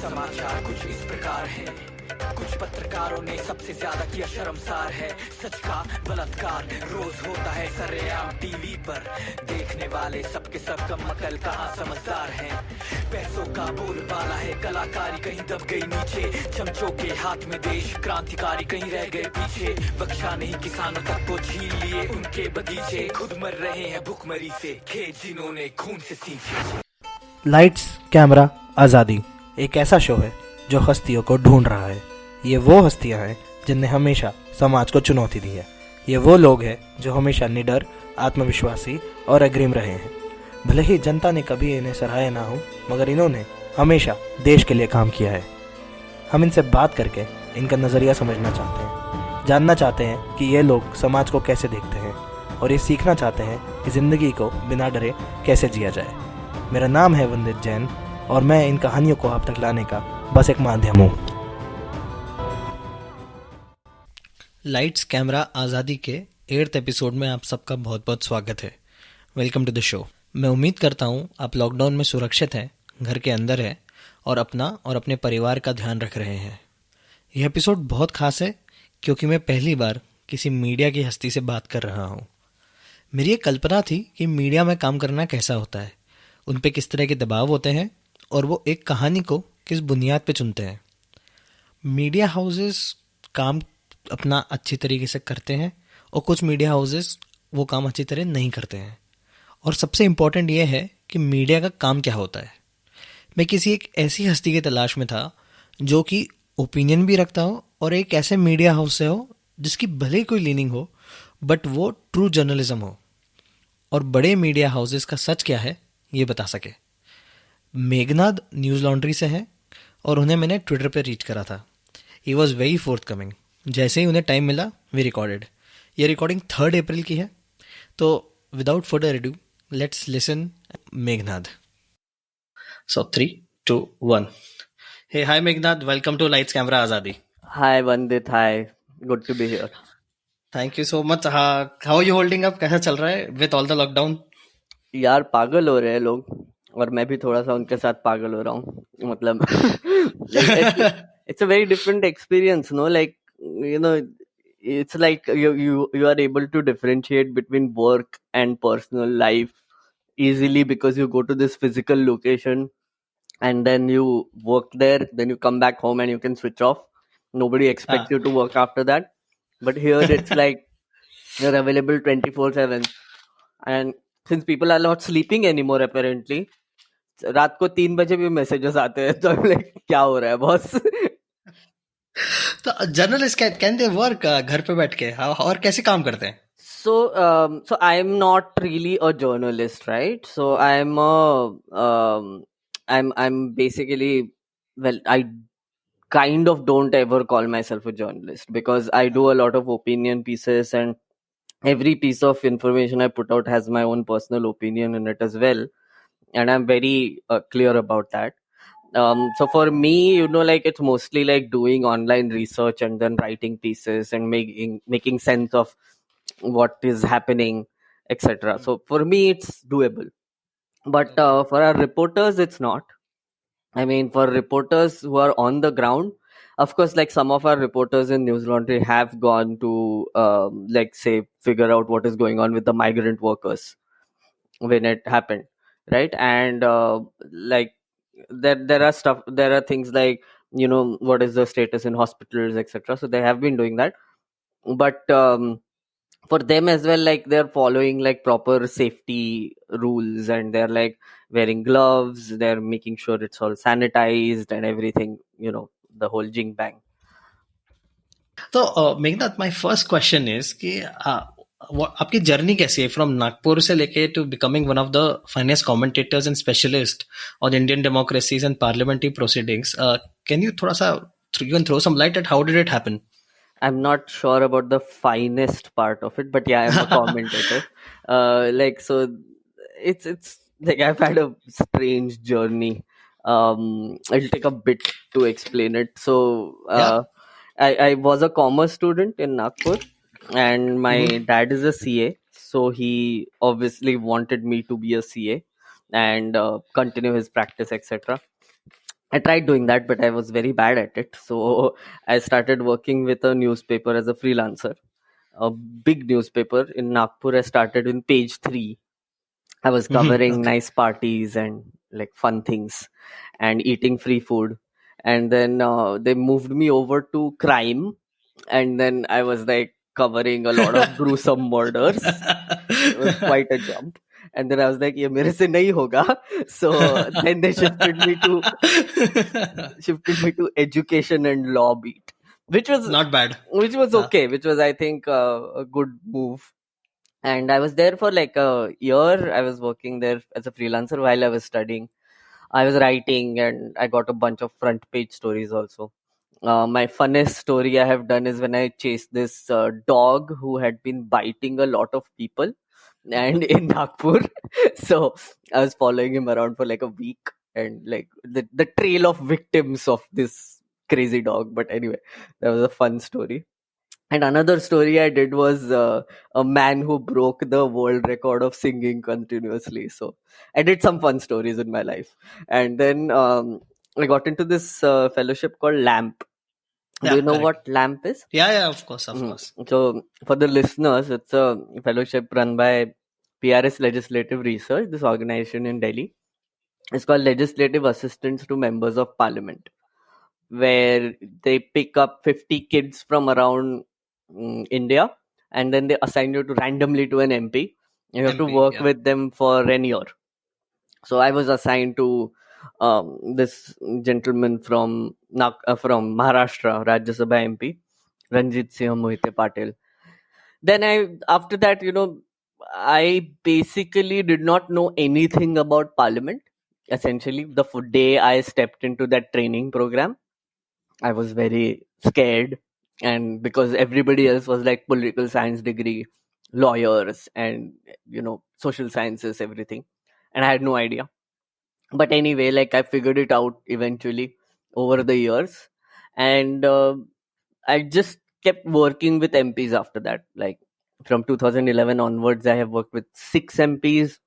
समाचार कुछ इस प्रकार है, कुछ पत्रकारों ने सबसे ज्यादा किया शर्मसार है। सच का बलात्कार रोज होता है सरेआम टीवी पर, देखने वाले सबके सब कम अकल कहाँ समझदार हैं। पैसों का बोलबाला है, कलाकारी कहीं दब गई नीचे, चमचों के हाथ में देश, क्रांतिकारी कहीं रह गए पीछे। बख्शा नहीं किसानों तक को झील लिए उनके बगीचे, खुद मर रहे हैं भुखमरी से, खेत जिन्होंने खून से सींचे। लाइट्स कैमरा आज़ादी एक ऐसा शो है जो हस्तियों को ढूंढ रहा है। ये वो हस्तियां हैं जिनने हमेशा समाज को चुनौती दी है। ये वो लोग हैं जो हमेशा निडर, आत्मविश्वासी और अग्रिम रहे हैं। भले ही जनता ने कभी इन्हें सराहा ना हो, मगर इन्होंने हमेशा देश के लिए काम किया है। हम इनसे बात करके इनका नज़रिया समझना चाहते हैं, जानना चाहते हैं कि ये लोग समाज को कैसे देखते हैं, और ये सीखना चाहते हैं कि ज़िंदगी को बिना डरे कैसे जिया जाए। मेरा नाम है वंदित जैन और मैं इन कहानियों को आप तक लाने का बस एक माध्यम हूँ। लाइट्स कैमरा आज़ादी के 8th एपिसोड में आप सबका बहुत बहुत स्वागत है। Welcome to the show. मैं उम्मीद करता हूँ आप लॉकडाउन में सुरक्षित हैं, घर के अंदर हैं और अपना और अपने परिवार का ध्यान रख रहे हैं। यह एपिसोड बहुत खास है क्योंकि मैं पहली बार किसी मीडिया की हस्ती से बात कर रहा हूँ। मेरी एक कल्पना थी कि मीडिया में काम करना कैसा होता है, उन पे किस तरह के दबाव होते हैं और वो एक कहानी को किस बुनियाद पे चुनते हैं। मीडिया हाउसेस काम अपना अच्छी तरीके से करते हैं और कुछ मीडिया हाउसेस वो काम अच्छी तरह नहीं करते हैं। और सबसे इम्पोर्टेंट ये है कि मीडिया का काम क्या होता है। मैं किसी एक ऐसी हस्ती की तलाश में था जो कि ओपिनियन भी रखता हो और एक ऐसे मीडिया हाउस से हो जिसकी भले ही कोई लीनिंग हो बट वो ट्रू जर्नलिज्म हो और बड़े मीडिया हाउसेस का सच क्या है ये बता सके। मेघनाद न्यूज़ लॉन्ड्री से हैं और उन्हें मैंने ट्विटर पर रीच करा था। He was very fourth coming. जैसे ही उन्हें टाइम मिला वी रिकॉर्डेड। ये रिकॉर्डिंग 3 अप्रैल की है, तो without further ado let's listen Meghnad. So 3, 2, 1. Hey, hi Meghnad. Welcome to Lights Camera Azadi. Hi Vandit, hi. Good to be here. Thank you so much. How are you holding up? कैसा चल रहा है with all the lockdown? यार पागल हो रहे हैं लोग और मैं भी थोड़ा सा उनके साथ पागल हो रहा हूँ। मतलब it's a very different experience, no? Like, you know, it's like you are able to differentiate between work and personal life easily because you go to this physical location and then you work there, then you come back home and you can switch off. Nobody expects you to work after that. But here it's like you're available 24/7. And since people are not sleeping anymore apparently, रात को 3 बजे भी messages आते हैं, तो like क्या हो रहा है बॉस। तो जर्नलिस्ट कैन दे वर्क घर पे बैठ के और कैसे काम करते हैं? So I am not really a journalist, right? So I'm basically, well, I kind of don't ever call myself a journalist because I do a lot of opinion pieces and every piece of information I put out has my own personal opinion in it as well. And I'm very clear about that. So for me, like it's mostly like doing online research and then writing pieces and making sense of what is happening, etc. So for me, it's doable. But for our reporters, it's not. I mean, for reporters who are on the ground, of course, like some of our reporters in News Laundry have gone to, like, say, figure out what is going on with the migrant workers when it happened, right? And like there are things like, what is the status in hospitals, etc. So they have been doing that, but for them as well, like they're following like proper safety rules and they're like wearing gloves, they're making sure it's all sanitized and everything, the whole jing bang. तो Meghnath, my first question is कि आपकी journey कैसी है from Nagpur से लेके to becoming one of the finest commentators and specialist on Indian democracies and parliamentary proceedings? Can you थोड़ा सा you can throw some light at how did it happen? I'm not sure about the finest part of it, but yeah, I'm a commentator. Like, so it's like I've had a strange journey. It'll take a bit to explain it. So I was a commerce student in Nagpur, and my dad is a CA, so he obviously wanted me to be a CA and continue his practice, etc. I tried doing that, but I was very bad at it. So I started working with a newspaper as a freelancer, a big newspaper in Nagpur. I started in page 3. I was covering Okay. nice parties and like fun things and eating free food. And then they moved me over to crime. And then I was like covering a lot of gruesome murders. It was quite a jump. And then I was like, "ये मेरे से नहीं होगा." So then they shifted me to education and law beat, which was Not bad. okay, which was I think a good move. And I was there for like a year. I was working there as a freelancer while I was studying. I was writing, and I got a bunch of front page stories also. My funnest story I have done is when I chased this dog who had been biting a lot of people and in Nagpur. So I was following him around for like a week, and like the trail of victims of this crazy dog. But anyway, that was a fun story. And another story I did was a man who broke the world record of singing continuously. So I did some fun stories in my life. And then I got into this fellowship called LAMP. Do Yeah, you know correct. what LAMP is? Yeah, of course, of Mhm. course. So for the listeners, it's a fellowship run by PRS Legislative Research, this organization in Delhi. It's called Legislative Assistants to Members of Parliament, where they pick up 50 kids from around India, and then they assign you to randomly to an MP. You have to MP, work yeah. with them for an year. So I was assigned to this gentleman from Maharashtra, Rajya Sabha MP, Ranjit Singh Mohite Patil. Then after that, I basically did not know anything about Parliament. Essentially, the day I stepped into that training program, I was very scared, and because everybody else was like political science degree, lawyers, and social sciences, everything, and I had no idea. But anyway, like I figured it out eventually over the years, and I just kept working with MPs after that. Like from 2011 onwards, I have worked with 6 MPs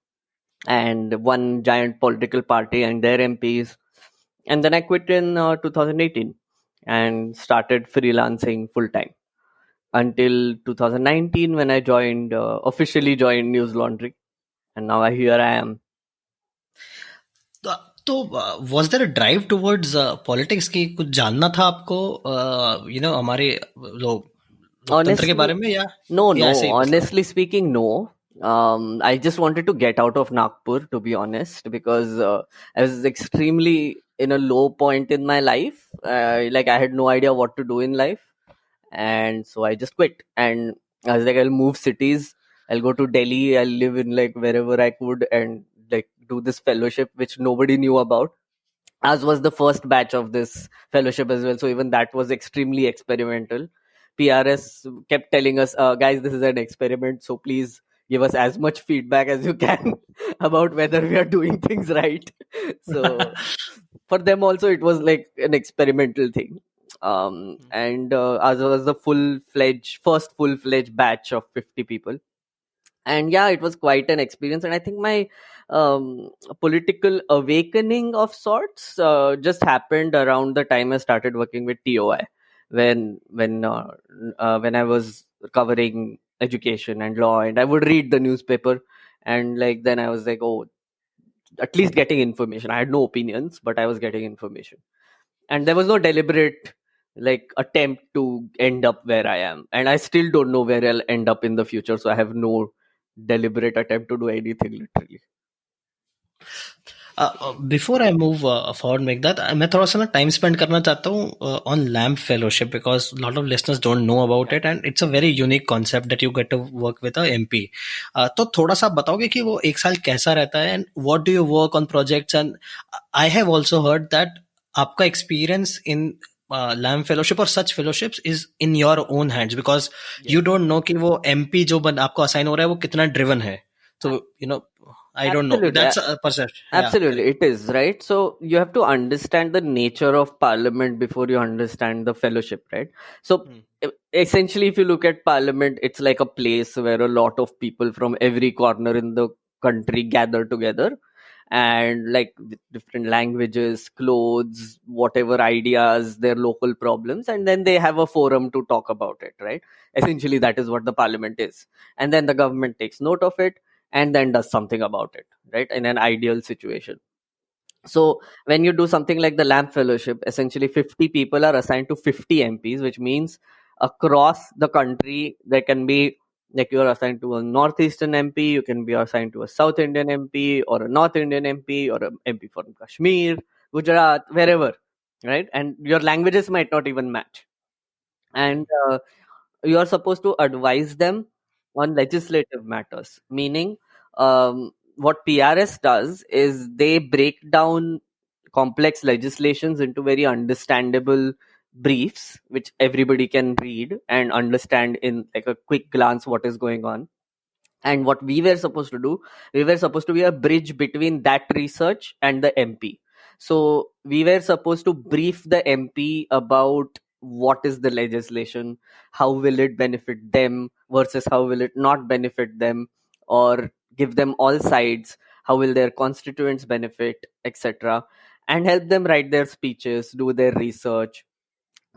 and one giant political party and their MPs. And then I quit in 2018 and started freelancing full time until 2019 when I officially joined News Laundry. And now here I am. तो was there a drive towards politics की कुछ जानना था आपको हमारे लोकतंत्र के बारे Honestly, में या no. ऐसे ही मतलब Honestly speaking, no. I just wanted to get out of Nagpur, to be honest, because I was extremely in a low point in my life. Like I had no idea what to do in life, and so I just quit. And I was like, I'll move cities. I'll go to Delhi. I'll live in like wherever I could, and like do this fellowship which nobody knew about, as was the first batch of this fellowship as well. So even that was extremely experimental. PRS kept telling us, guys, this is an experiment, so please give us as much feedback as you can about whether we are doing things right. So for them also, it was like an experimental thing. And as was the first full fledged batch of 50 people. And yeah, it was quite an experience. And I think my political awakening of sorts just happened around the time I started working with TOI, when I was covering education and law, and I would read the newspaper, and like then I was like, oh, at least getting information. I had no opinions, but I was getting information, and there was no deliberate like attempt to end up where I am, and I still don't know where I'll end up in the future. So I have no deliberate attempt to do anything literally. Before I move forward make that मैं थोड़ा सा ना time spend करना चाहता हूँ on LAMP fellowship because lot of listeners don't know about it and it's a very unique concept that you get to work with a MP. तो थोड़ा सा बताओगे कि वो एक साल कैसा रहता है and what do you work on projects. And I have also heard that आपका एक्सपीरियंस इन लैम्प फेलोशिप और such fellowships is in your own hands because you don't know कि वो एमपी जो आपको असाइन हो रहा है वो कितना ड्रिवन है. So, I don't know. Absolutely. That's a perception. Absolutely, it is, right? So you have to understand the nature of parliament before you understand the fellowship, right? So essentially, if you look at parliament, it's like a place where a lot of people from every corner in the country gather together, and like with different languages, clothes, whatever ideas, their local problems, and then they have a forum to talk about it, right? Essentially, that is what the parliament is. And then the government takes note of it and then does something about it, right? In an ideal situation. So when you do something like the Lamp Fellowship, essentially 50 people are assigned to 50 MPs, which means across the country there can be, like, you are assigned to a northeastern MP, you can be assigned to a South Indian MP or a North Indian MP or a MP from Kashmir, Gujarat, wherever, right? And your languages might not even match. And you are supposed to advise them on legislative matters, meaning what PRS does is they break down complex legislations into very understandable briefs which everybody can read and understand in like a quick glance what is going on. And what we were supposed to do, we were supposed to be a bridge between that research and the MP. So we were supposed to brief the MP about what is the legislation, how will it benefit them versus how will it not benefit them, or give them all sides, how will their constituents benefit, etc., and help them write their speeches, do their research,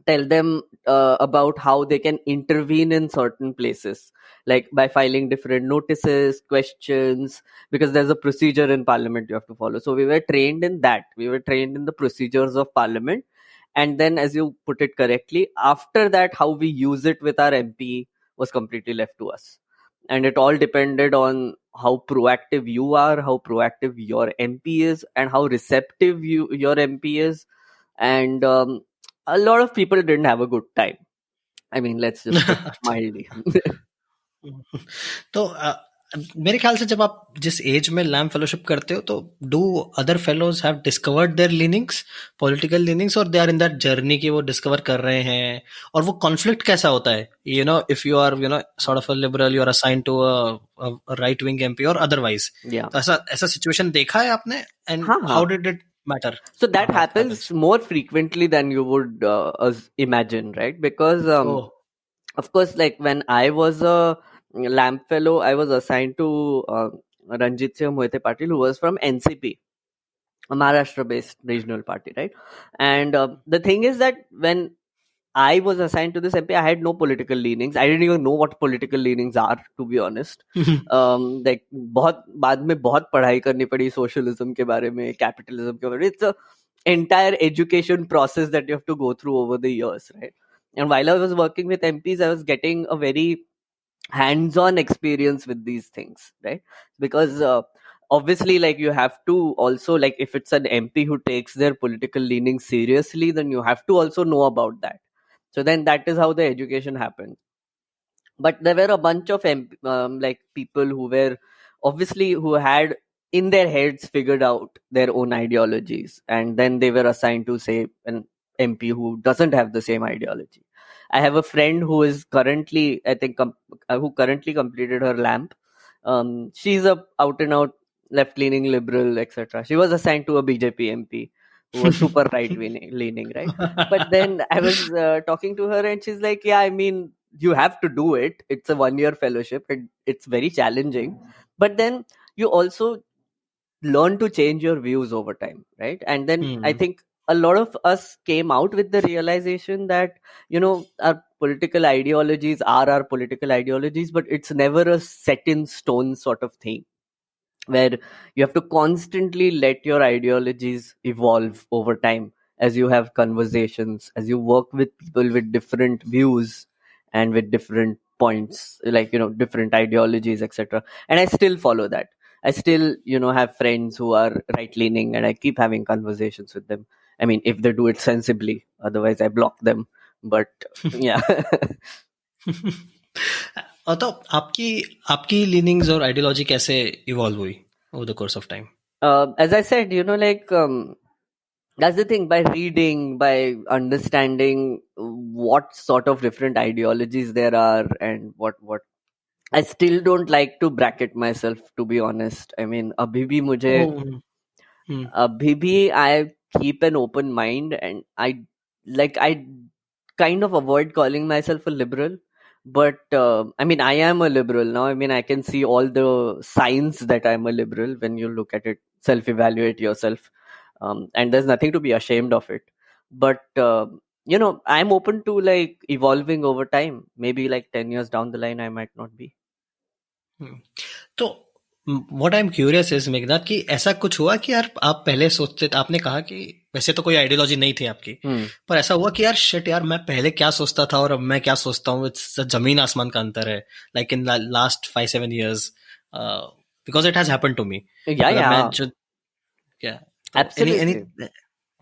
tell them about how they can intervene in certain places, like by filing different notices, questions, because there's a procedure in parliament you have to follow. So we were trained in that. We were trained in the procedures of parliament. And then, as you put it correctly, after that, how we use it with our MP was completely left to us. And it all depended on how proactive you are, how proactive your MP is, and how receptive your MP is. And a lot of people didn't have a good time. I mean, let's just put it mildly. तो मेरे ख्याल से जब आप जिस as में lamp fellowship करते हो, तो do other fellows have discovered their leanings, political leanings, और they are in that journey कि वो डिस्कवर कर रहे हैं? और वो कॉन्फ्लिक्ट कैसा होता है, you know, if you are sort of a liberal, you are assigned to a right wing MP और अदरवाइज? Yeah. तो ऐसा सिचुएशन देखा है आपने, एंड हाँ, how did it matter? So that happens more frequently than you would imagine, right? Because of course, like when I was a Lamp fellow, I was assigned to Ranjit Singh Moite Patil, who was from NCP, a Maharashtra-based regional party, right? And the thing is that when I was assigned to this MP, I had no political leanings. I didn't even know what political leanings are, to be honest. Like बहुत बाद में बहुत पढ़ाई करनी पड़ी socialism के बारे में, capitalism के बारे में. It's a entire education process that you have to go through over the years, right? And while I was working with MPs, I was getting a very hands-on experience with these things, right? Because obviously, like, you have to also, like, if it's an MP who takes their political leanings seriously, then you have to also know about that. So then that is how the education happened. But there were a bunch of like people who were obviously, who had in their heads figured out their own ideologies, and then they were assigned to, say, an MP who doesn't have the same ideology. I have a friend who is currently, I think, who currently completed her LAMP. She's a out and out left-leaning liberal, etc. She was assigned to a BJP MP who was super right-leaning, right? But then I was talking to her, and she's like, yeah, I mean, you have to do it. It's a 1-year fellowship, and it's very challenging. But then you also learn to change your views over time, right? And then I think a lot of us came out with the realization that, our political ideologies are our political ideologies, but it's never a set in stone sort of thing, where you have to constantly let your ideologies evolve over time as you have conversations, as you work with people with different views and with different points, like, different ideologies, etc. And I still follow that. I still, have friends who are right-leaning, and I keep having conversations with them. I mean, if they do it sensibly, otherwise I block them. But yeah. तो आपकी leanings और ideology कैसे evolve हुई over the course of time? As I said, that's the thing. By reading, by understanding what sort of different ideologies there are, and what I still don't like to bracket myself, to be honest. I mean, abhi bhi I keep an open mind, and I kind of avoid calling myself a liberal. But I mean, I am a liberal now. I mean, I can see all the signs that I'm a liberal when you look at it self-evaluate yourself, and there's nothing to be ashamed of it. But I'm open to like evolving over time. Maybe like 10 years down the line, I might not be. तो what I am curious is Meghnath कि ऐसा कुछ हुआ कि यार आप पहले सोचते थे, आपने कहा कि वैसे तो कोई आइडियोलॉजी नहीं थी आपकी, पर ऐसा हुआ कि यार शिट यार मैं पहले क्या सोचता था और अब मैं क्या सोचता हूँ, इट्स जमीन आसमान का अंतर है, like in last 5-7 years, because it has happened to me. मैं जो क्या Absolutely.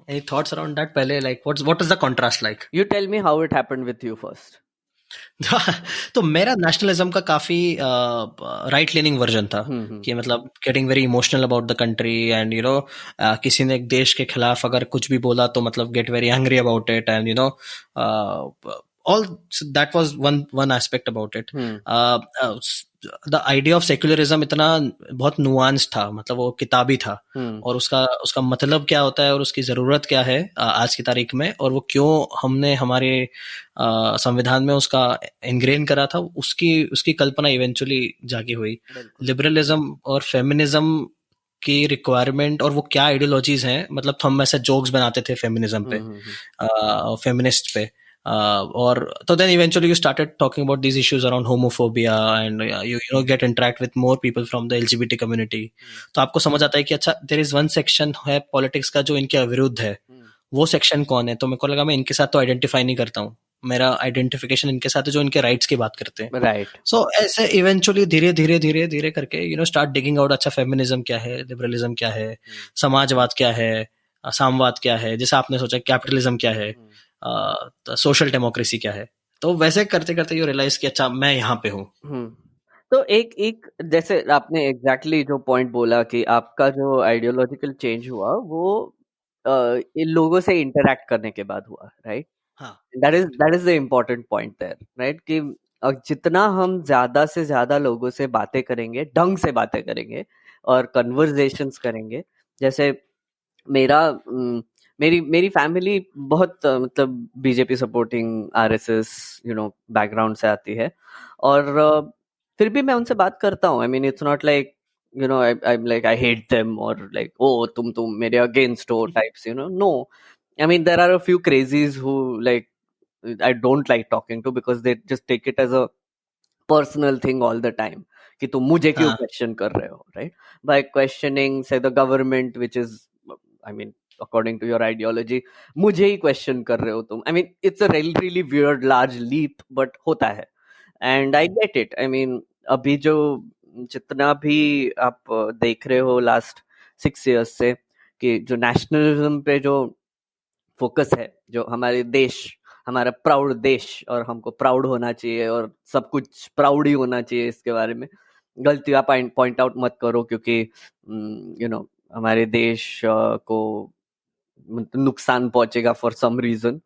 any thoughts around that पहले, like what is the contrast like? You tell me how it happened with you first. तो मेरा नेशनलिज्म का काफी right leaning version था कि मतलब getting very emotional about the country and किसी ने एक देश के खिलाफ अगर कुछ भी बोला तो मतलब get very angry about it and all that was one aspect about it. The idea of secularism इतना बहुत नुआंस था, मतलब वो किताबी था, और उसका मतलब क्या होता है और उसकी जरूरत क्या है आज की तारीख में, और वो क्यों हमने हमारे संविधान में उसका इनग्रेन करा था, उसकी कल्पना इवेंचुअली जागी हुई. लिबरलिज्म और फेमिनिज्म की रिक्वायरमेंट और वो क्या आइडियोलॉजीज हैं, मतलब हम ऐसे जोक्स बनाते थे फेमिनिज्म पे, फेमिनिस्ट पे, और तो then eventually you started talking about these issues around homophobia and you get interact with more people from the LGBT community. तो आपको समझ आता है कि अच्छा there is one section है politics का जो इनके विरुद्ध है, वो सेक्शन कौन है. तो मेरे को लगा मैं इनके साथ तो आइडेंटिफाई नहीं करता हूँ, मेरा आइडेंटिफिकेशन इनके साथ है जो इनके राइट्स की बात करते हैं. राइट. सो ऐसे इवेंचुअली धीरे धीरे करके स्टार्ट डिगिंग आउट, अच्छा फेमिनिज्म क्या है, लिबरलिज्म क्या है, समाजवाद क्या है, सामवाद क्या है, जैसे आपने सोचा कैपिटलिज्म क्या है, सोशल डेमोक्रेसी क्या है. तो वैसे करते करते यू रियलाइज कि अच्छा मैं यहाँ पे हूँ. तो एक जैसे आपने एग्जैक्टली जो पॉइंट बोला कि आपका जो आइडियोलॉजिकल चेंज हुआ वो इन लोगों से इंटरेक्ट करने के बाद हुआ, right? That is the important point there, right? कि जितना हम ज्यादा से ज्यादा लोगों से बातें करेंगे, ढंग से बातें करेंगे और कन्वर्सेशंस करेंगे. जैसे मेरी फैमिली बहुत मतलब बीजेपी सपोर्टिंग आरएसएस बैकग्राउंड से आती है, और फिर भी मैं उनसे बात करता हूँ. I mean it's not like I hate them और लाइक ओ तुम मेरे अगेंस्ट हो types, no. I mean there are a few crazies who like I don't like talking to because they just take it as a personal thing all the time कि तुम मुझे क्यों question कर रहे हो, राइट? बाय क्वेश्चनिंग से the government which is I mean according to your ideology, मुझे ही question कर रहे हो तुम. आई mean it's a really weird large leap, but होता है and I get it. I mean अभी जो जितना भी आप देख रहे हो लास्ट 6 years से कि जो नेशनलिज्म पे जो फोकस है, जो हमारे देश, हमारा प्राउड देश और हमको प्राउड होना चाहिए और सब कुछ प्राउड ही होना चाहिए, इसके बारे में गलतियां पॉइंट आउट मत करो क्योंकि हमारे देश को नुकसान पहुंचेगा फॉर सम रीजन.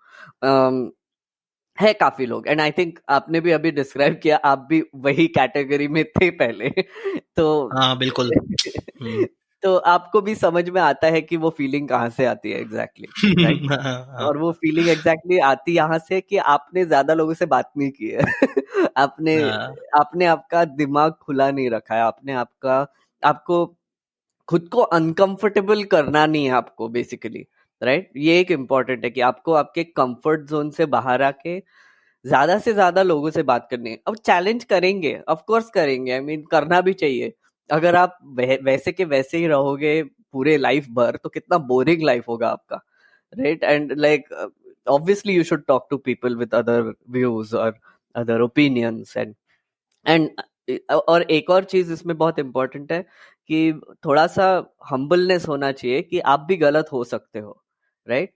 है काफी लोग, एंड आई थिंक आपने भी अभी डिस्क्राइब किया, आप भी वही कैटेगरी में थे पहले. तो हाँ बिल्कुल. तो आपको भी समझ में आता है कि वो फीलिंग कहाँ से आती है एग्जैक्टली, राइट? और वो फीलिंग एग्जैक्टली आती यहाँ से कि आपने ज्यादा लोगों से बात नहीं की है. आपने आपका दिमाग खुला नहीं रखा है, आपको खुद को अनकंफर्टेबल करना नहीं है आपको बेसिकली, राइट? ये एक इम्पोर्टेंट है कि आपको आपके कंफर्ट जोन से बाहर आके ज्यादा से ज्यादा लोगों से बात करनी है. अब चैलेंज करेंगे, ऑफ कोर्स करेंगे, आई मीन करना भी चाहिए. अगर आप वैसे के वैसे ही रहोगे पूरे लाइफ भर तो कितना बोरिंग लाइफ होगा आपका, right? And like obviously you should talk to people with other views और अदर ओपिनियंस. एंड और एक और चीज इसमें बहुत इम्पोर्टेंट है कि थोड़ा सा हम्बलनेस होना चाहिए कि आप भी गलत हो सकते हो, राइट?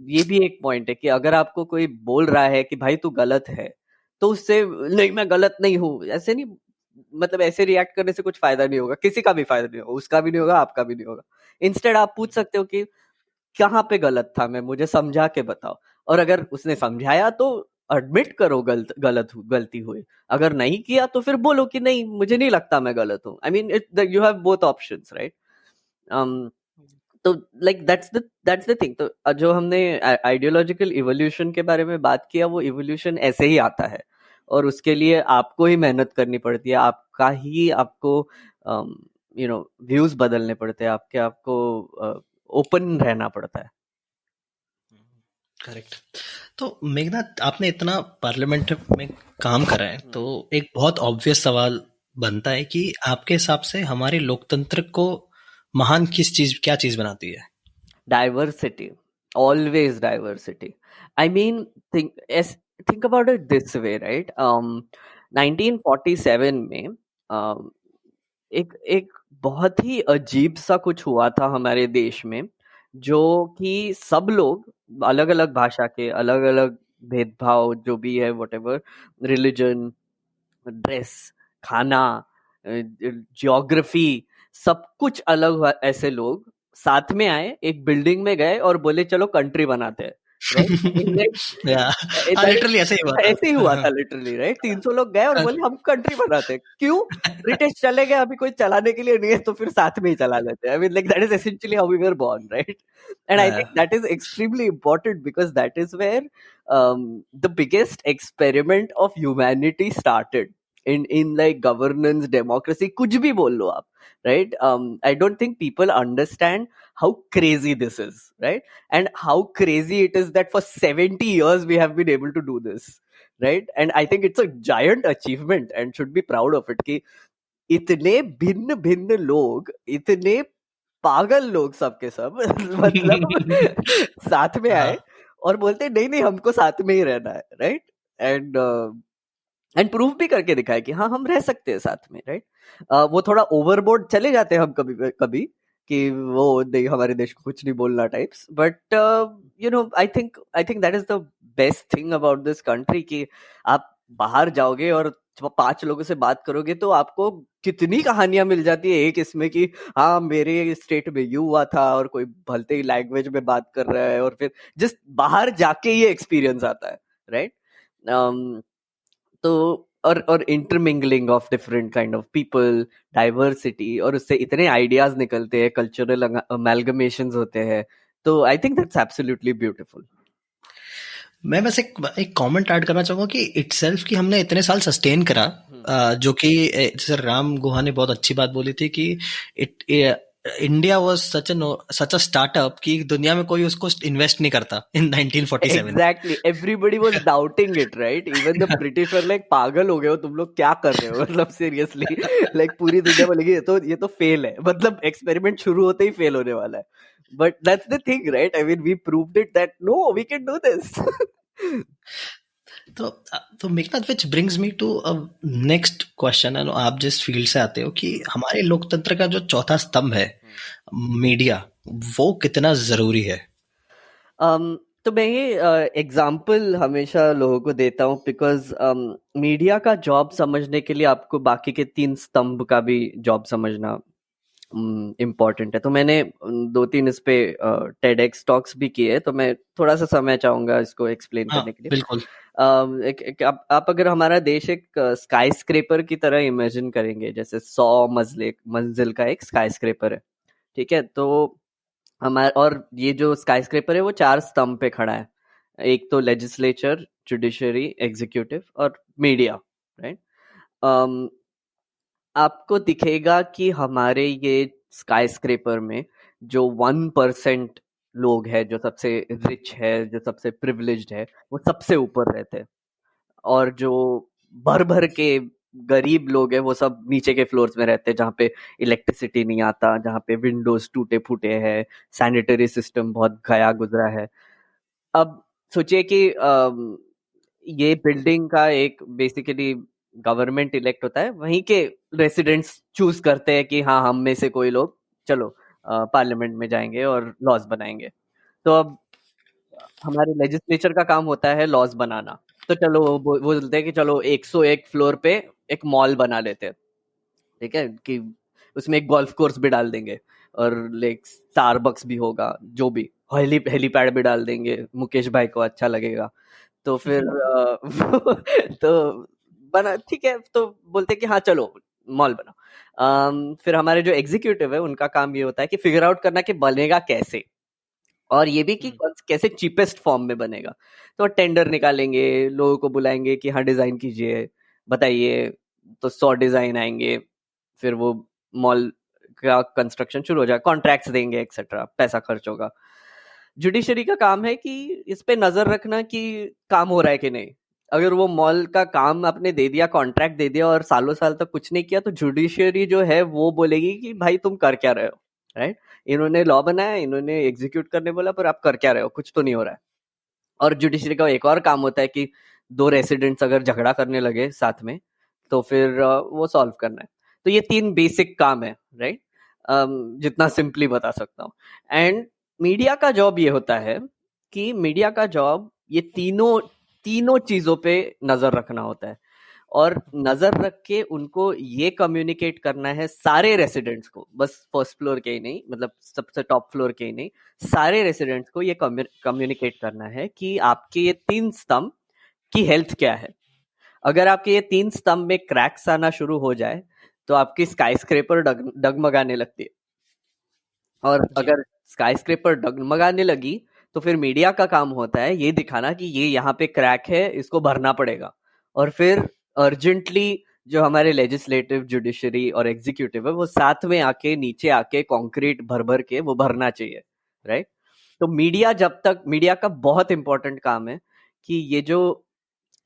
ये भी एक पॉइंट है कि अगर आपको कोई बोल रहा है कि भाई तू गलत है, तो उससे नहीं मैं गलत नहीं हूँ ऐसे नहीं, मतलब ऐसे रिएक्ट करने से कुछ फायदा नहीं होगा, किसी का भी फायदा नहीं होगा, उसका भी नहीं होगा, आपका भी नहीं होगा. इंस्टेड आप पूछ सकते हो कि कहाँ पे गलत था मैं, मुझे समझा के बताओ. और अगर उसने समझाया तो एडमिट करो गलती हुई. अगर नहीं किया तो फिर बोलो कि नहीं मुझे नहीं लगता मैं गलत हूँ. I mean you have both options, right? तो लाइक दैट्स द थिंग. तो जो हमने आइडियोलॉजिकल इवोल्यूशन के बारे में बात किया, वो इवोल्यूशन ऐसे ही आता है और उसके लिए आपको ही मेहनत करनी पड़ती है. आपको व्यूज बदलने पड़ते हैं आपके, आपको ओपन रहना पड़ता है। करेक्ट। तो मेघनाथ, आपने इतना पार्लियामेंट में काम करा है, तो एक बहुत ऑब्वियस सवाल बनता है कि आपके हिसाब से हमारे लोकतंत्र को महान क्या चीज बनाती है? Diversity, always diversity. I mean, think about it this way, right? 1947 में एक एक बहुत ही अजीब सा कुछ हुआ था हमारे देश में, जो कि सब लोग अलग अलग भाषा के, अलग अलग भेदभाव जो भी है, whatever, रिलीजन, ड्रेस, खाना, ज्योग्राफी, सब कुछ अलग हुआ। ऐसे लोग साथ में आए, एक बिल्डिंग में गए और बोले चलो कंट्री बनाते हैं, राइट? लिटरली ऐसे ही हुआ था। ऐसे ही हुआ था लिटरली, राइट? 300 लोग गए और बोले हम कंट्री बनाते हैं। क्यों? ब्रिटिश चले गए, अभी कोई चलाने के लिए नहीं है, तो फिर साथ में ही चला लेते हैं। I mean, like that is essentially how we were born, right? And I think that is extremely important because that is where the biggest experiment of humanity started in like governance, democracy, कुछ भी बोल लो आप, right? I don't think people understand how crazy this is, right? And how crazy it is that for 70 years we have been able to do this, right? And I think it's a giant achievement and should be proud of it कि इतने भिन्न भिन्न लोग, इतने पागल लोग सबके सब मतलब साथ में आए और बोलते नहीं नहीं हमको साथ में ही रहना है, राइट? एंड प्रूफ भी करके दिखाया कि हाँ हम रह सकते हैं साथ में, राइट? वो थोड़ा ओवरबोर्ड चले जाते हैं हम कभी कभी कि वो नहीं हमारे देश को कुछ नहीं बोलना types, but I think that is the best thing about this country कि आप बाहर जाओगे और 5 लोगों से बात करोगे तो आपको कितनी कहानियां मिल जाती है एक इसमें कि हाँ मेरे स्टेट में यू हुआ था, और कोई भलते ही लैंग्वेज में बात कर रहा है, और फिर जस्ट बाहर जाके ये एक्सपीरियंस आता है, राइट? तो और intermingling of different kind of people, diversity, और उससे इतने आइडियाज निकलते हैं, कल्चरल अमेलगमेशंस होते हैं, तो आई थिंक दैट्स एब्सोल्युटली ब्यूटीफुल। मैं बस एक कमेंट ऐड करना चाहूंगा कि इटसेल्फ कि हमने इतने साल सस्टेन करा, जो कि जैसे राम गुहा ने बहुत अच्छी बात बोली थी कि India was such a startup कि दुनिया में कोई उसको इन्वेस्ट नहीं करता इन 1947। Exactly, everybody was doubting it, right? Even the British were like पागल हो गए हो तुम लोग, क्या कर रहे हो, मतलब सीरियसली, लाइक पूरी दुनिया बोलेगी ये तो फेल है, मतलब एक्सपेरिमेंट शुरू होते ही फेल होने वाला है। But that's the thing, right? I mean we proved it that no we can do this. तो Meghnath, which brings me to next question. आप जिस फील्ड से आते हो कि हमारे लोकतंत्र का जो चौथा स्तंभ है, मीडिया, वो कितना जरूरी है? तो मैं ये एग्जाम्पल हमेशा लोगों को देता हूँ बिकॉज मीडिया का जॉब समझने के लिए आपको बाकी के 3 स्तंभ का भी जॉब समझना इम्पोर्टेंट है। तो मैंने 2-3 इस पे TEDx टॉक्स भी किए, तो मैं थोड़ा सा समय चाहूंगा इसको एक्सप्लेन करने के लिए। बिल्कुल। आप अगर हमारा देश एक स्काई स्क्रेपर की तरह इमेजिन करेंगे, जैसे 100 मंजिल का एक स्काई स्क्रेपर है, ठीक है? तो हमारा, और ये जो स्काई स्क्रेपर है वो 4 स्तंभ पे खड़ा है। एक तो लेजिस्लेचर, जुडिशरी, एग्जीक्यूटिव और मीडिया, राइट? आपको दिखेगा कि हमारे ये स्काई स्क्रेपर में जो 1% लोग हैं, जो सबसे रिच है, जो सबसे प्रिविलेज्ड है, वो सबसे ऊपर रहते हैं, और जो भर भर के गरीब लोग हैं वो सब नीचे के फ्लोर्स में रहते हैं, जहाँ पे इलेक्ट्रिसिटी नहीं आता, जहाँ पे विंडोज टूटे फूटे हैं, सैनिटरी सिस्टम बहुत गया गुजरा है। अब सोचिए कि ये बिल्डिंग का एक बेसिकली गवर्नमेंट इलेक्ट होता है, वहीं के रेसिडेंट्स चूज करते हैं कि हाँ हम में से कोई लोग चलो पार्लियामेंट में जाएंगे और लॉज बनाएंगे। तो अब हमारे लेजिस्लेचर का काम होता है लॉज बनाना, तो चलो वो बोलते हैं कि चलो 101 फ्लोर पे एक मॉल बना लेते हैं, ठीक है? कि उसमें एक गोल्फ कोर्स भी डाल देंगे, और लाइक स्टारबक्स भी होगा, जो भी हेलीपैड भी डाल देंगे, मुकेश भाई को अच्छा लगेगा। तो फिर तो बना, ठीक है, तो बोलते हैं कि हाँ चलो मॉल बना। फिर हमारे जो एग्जीक्यूटिव है उनका काम ये होता है कि फिगर आउट करना कि बनेगा कैसे, और ये भी कि कैसे चीपेस्ट फॉर्म में बनेगा। तो टेंडर निकालेंगे, लोगों को बुलाएंगे कि हाँ डिजाइन कीजिए, बताइए, तो 100 डिजाइन आएंगे, फिर वो मॉल का कंस्ट्रक्शन शुरू हो जाएगा, कॉन्ट्रैक्ट्स देंगे एक्सेट्रा, पैसा खर्च होगा। जुडिशरी का काम है कि इस पे नजर रखना कि काम हो रहा है कि नहीं। अगर वो मॉल का काम आपने दे दिया, कॉन्ट्रैक्ट दे दिया और सालों साल तक कुछ नहीं किया, तो जुडिशरी जो है वो बोलेगी कि भाई तुम कर क्या रहे हो, राइट? इन्होंने लॉ बनाया, इन्होंने एग्जीक्यूट करने बोला, पर आप कर क्या रहे हो, कुछ तो नहीं हो रहा है। और जुडिशरी का एक और काम होता है कि दो रेसिडेंट्स अगर झगड़ा करने लगे साथ में, तो फिर वो सॉल्व करना है। तो ये 3 बेसिक काम है, राइट? जितना सिंपली बता सकता हूँ। एंड मीडिया का जॉब ये होता है कि मीडिया का जॉब ये तीनों चीजों पे नजर रखना होता है, और नजर रख के उनको ये कम्युनिकेट करना है सारे रेसिडेंट्स को, बस फर्स्ट फ्लोर के ही नहीं, मतलब सबसे टॉप फ्लोर के ही नहीं, सारे रेसिडेंट्स को ये कम्युनिकेट करना है कि आपके ये 3 स्तंभ की हेल्थ क्या है। अगर आपके ये 3 स्तंभ में क्रैक्स आना शुरू हो जाए तो आपकी स्काई स्क्रेपर डगमगाने लगती है, और अगर स्काई स्क्रेपर डगमगाने लगी तो फिर मीडिया का काम होता है ये दिखाना कि ये यहाँ पे क्रैक है, इसको भरना पड़ेगा। और फिर अर्जेंटली जो हमारे लेजिस्लेटिव, जुडिशरी और एग्जीक्यूटिव है वो साथ में आके नीचे आके कंक्रीट भर भर के वो भरना चाहिए, राइट? तो मीडिया का बहुत इंपॉर्टेंट काम है कि ये जो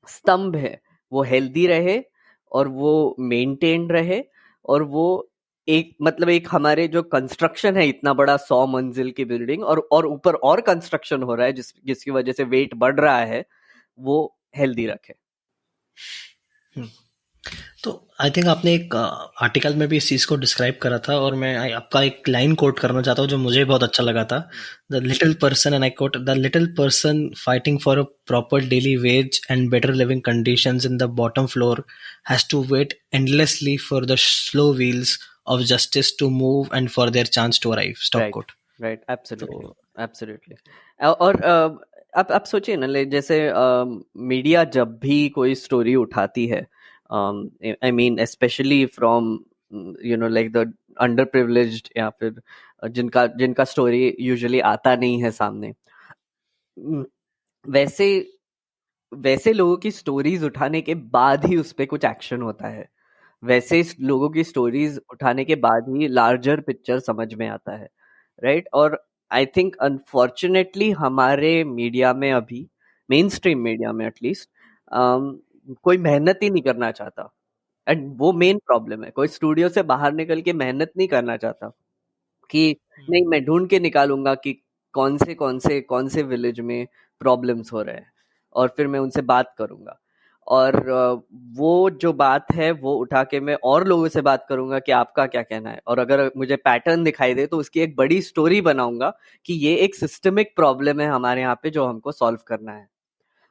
स्तंभ है वो हेल्दी रहे और वो मेंटेन रहे, और वो एक हमारे जो कंस्ट्रक्शन है, इतना बड़ा 100 मंजिल की बिल्डिंग, और ऊपर और कंस्ट्रक्शन हो रहा है जिसकी वजह से वेट बढ़ रहा है, वो हेल्दी रखे। तो आई थिंक आपने एक आर्टिकल में भी इस चीज़ को डिस्क्राइब करा था, और मैं आपका एक लाइन कोट करना चाहता हूँ जो मुझे बहुत अच्छा लगा था। The little person, and I quote, the little person fighting for a proper daily wage and better living conditions in the bottom floor has to wait endlessly for the slow wheels of justice to move and for their chance to arrive. Stop quote. Right, absolutely. और आप सोचिए ना, जैसे media जब भी कोई story उठाती है, I mean especially from like the underprivileged, या फिर जिनका स्टोरी यूजुअली आता नहीं है सामने, वैसे लोगों की स्टोरीज उठाने के बाद ही उस पे कुछ एक्शन होता है। वैसे लोगों की स्टोरीज उठाने के बाद ही लार्जर पिक्चर समझ में आता है, राइट? और आई थिंक अनफॉर्चुनेटली हमारे मीडिया में अभी, मेन स्ट्रीम मीडिया में एटलीस्ट, कोई मेहनत ही नहीं करना चाहता। एंड वो मेन प्रॉब्लम है, कोई स्टूडियो से बाहर निकल के मेहनत नहीं करना चाहता कि नहीं मैं ढूंढ के निकालूंगा कि कौन से विलेज में प्रॉब्लम्स हो रहे हैं, और फिर मैं उनसे बात करूंगा, और वो जो बात है वो उठा के मैं और लोगों से बात करूंगा कि आपका क्या कहना है, और अगर मुझे पैटर्न दिखाई दे तो उसकी एक बड़ी स्टोरी बनाऊंगा कि ये एक सिस्टमिक प्रॉब्लम है हमारे यहाँ पे जो हमको सॉल्व करना है।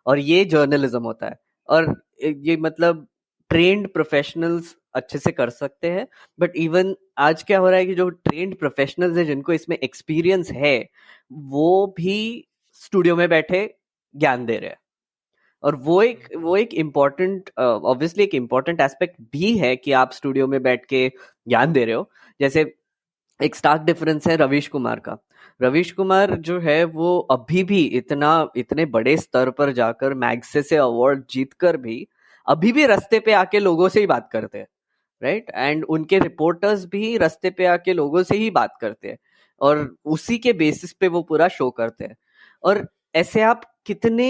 और ये जर्नलिज्म होता है, और ये मतलब ट्रेंड प्रोफेशनल्स अच्छे से कर सकते हैं, बट इवन आज क्या हो रहा है कि जो ट्रेंड प्रोफेशनल्स हैं जिनको इसमें एक्सपीरियंस है, वो भी स्टूडियो में बैठे ज्ञान दे रहे हैं। और वो एक इम्पोर्टेंट, ऑब्वियसली एक इम्पोर्टेंट एस्पेक्ट भी है कि आप स्टूडियो में बैठ के ज्ञान दे रहे हो। जैसे एक स्टार्क डिफरेंस है रवीश कुमार का। रवीश कुमार जो है वो अभी भी इतने बड़े स्तर पर जाकर मैग्से से अवार्ड जीतकर भी अभी भी रास्ते पे आके लोगों से ही बात करते हैं, राइट? एंड उनके रिपोर्टर्स भी रास्ते पे आके लोगों से ही बात करते हैं, और उसी के बेसिस पे वो पूरा शो करते हैं। और ऐसे आप कितने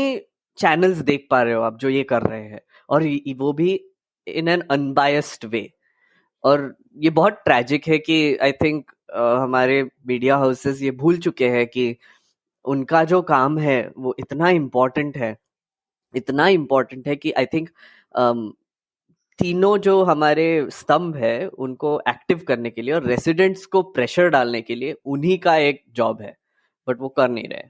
चैनल्स देख पा रहे हो आप जो ये कर रहे हैं, और वो भी इन एन अनबायस्ड वे। और ये बहुत ट्रैजिक है कि आई थिंक हमारे मीडिया हाउसेस ये भूल चुके हैं कि उनका जो काम है वो इतना इम्पोर्टेंट है कि आई थिंक तीनों जो हमारे स्तंभ है उनको एक्टिव करने के लिए और रेसिडेंट्स को प्रेशर डालने के लिए उन्हीं का एक जॉब है, बट वो कर नहीं रहे।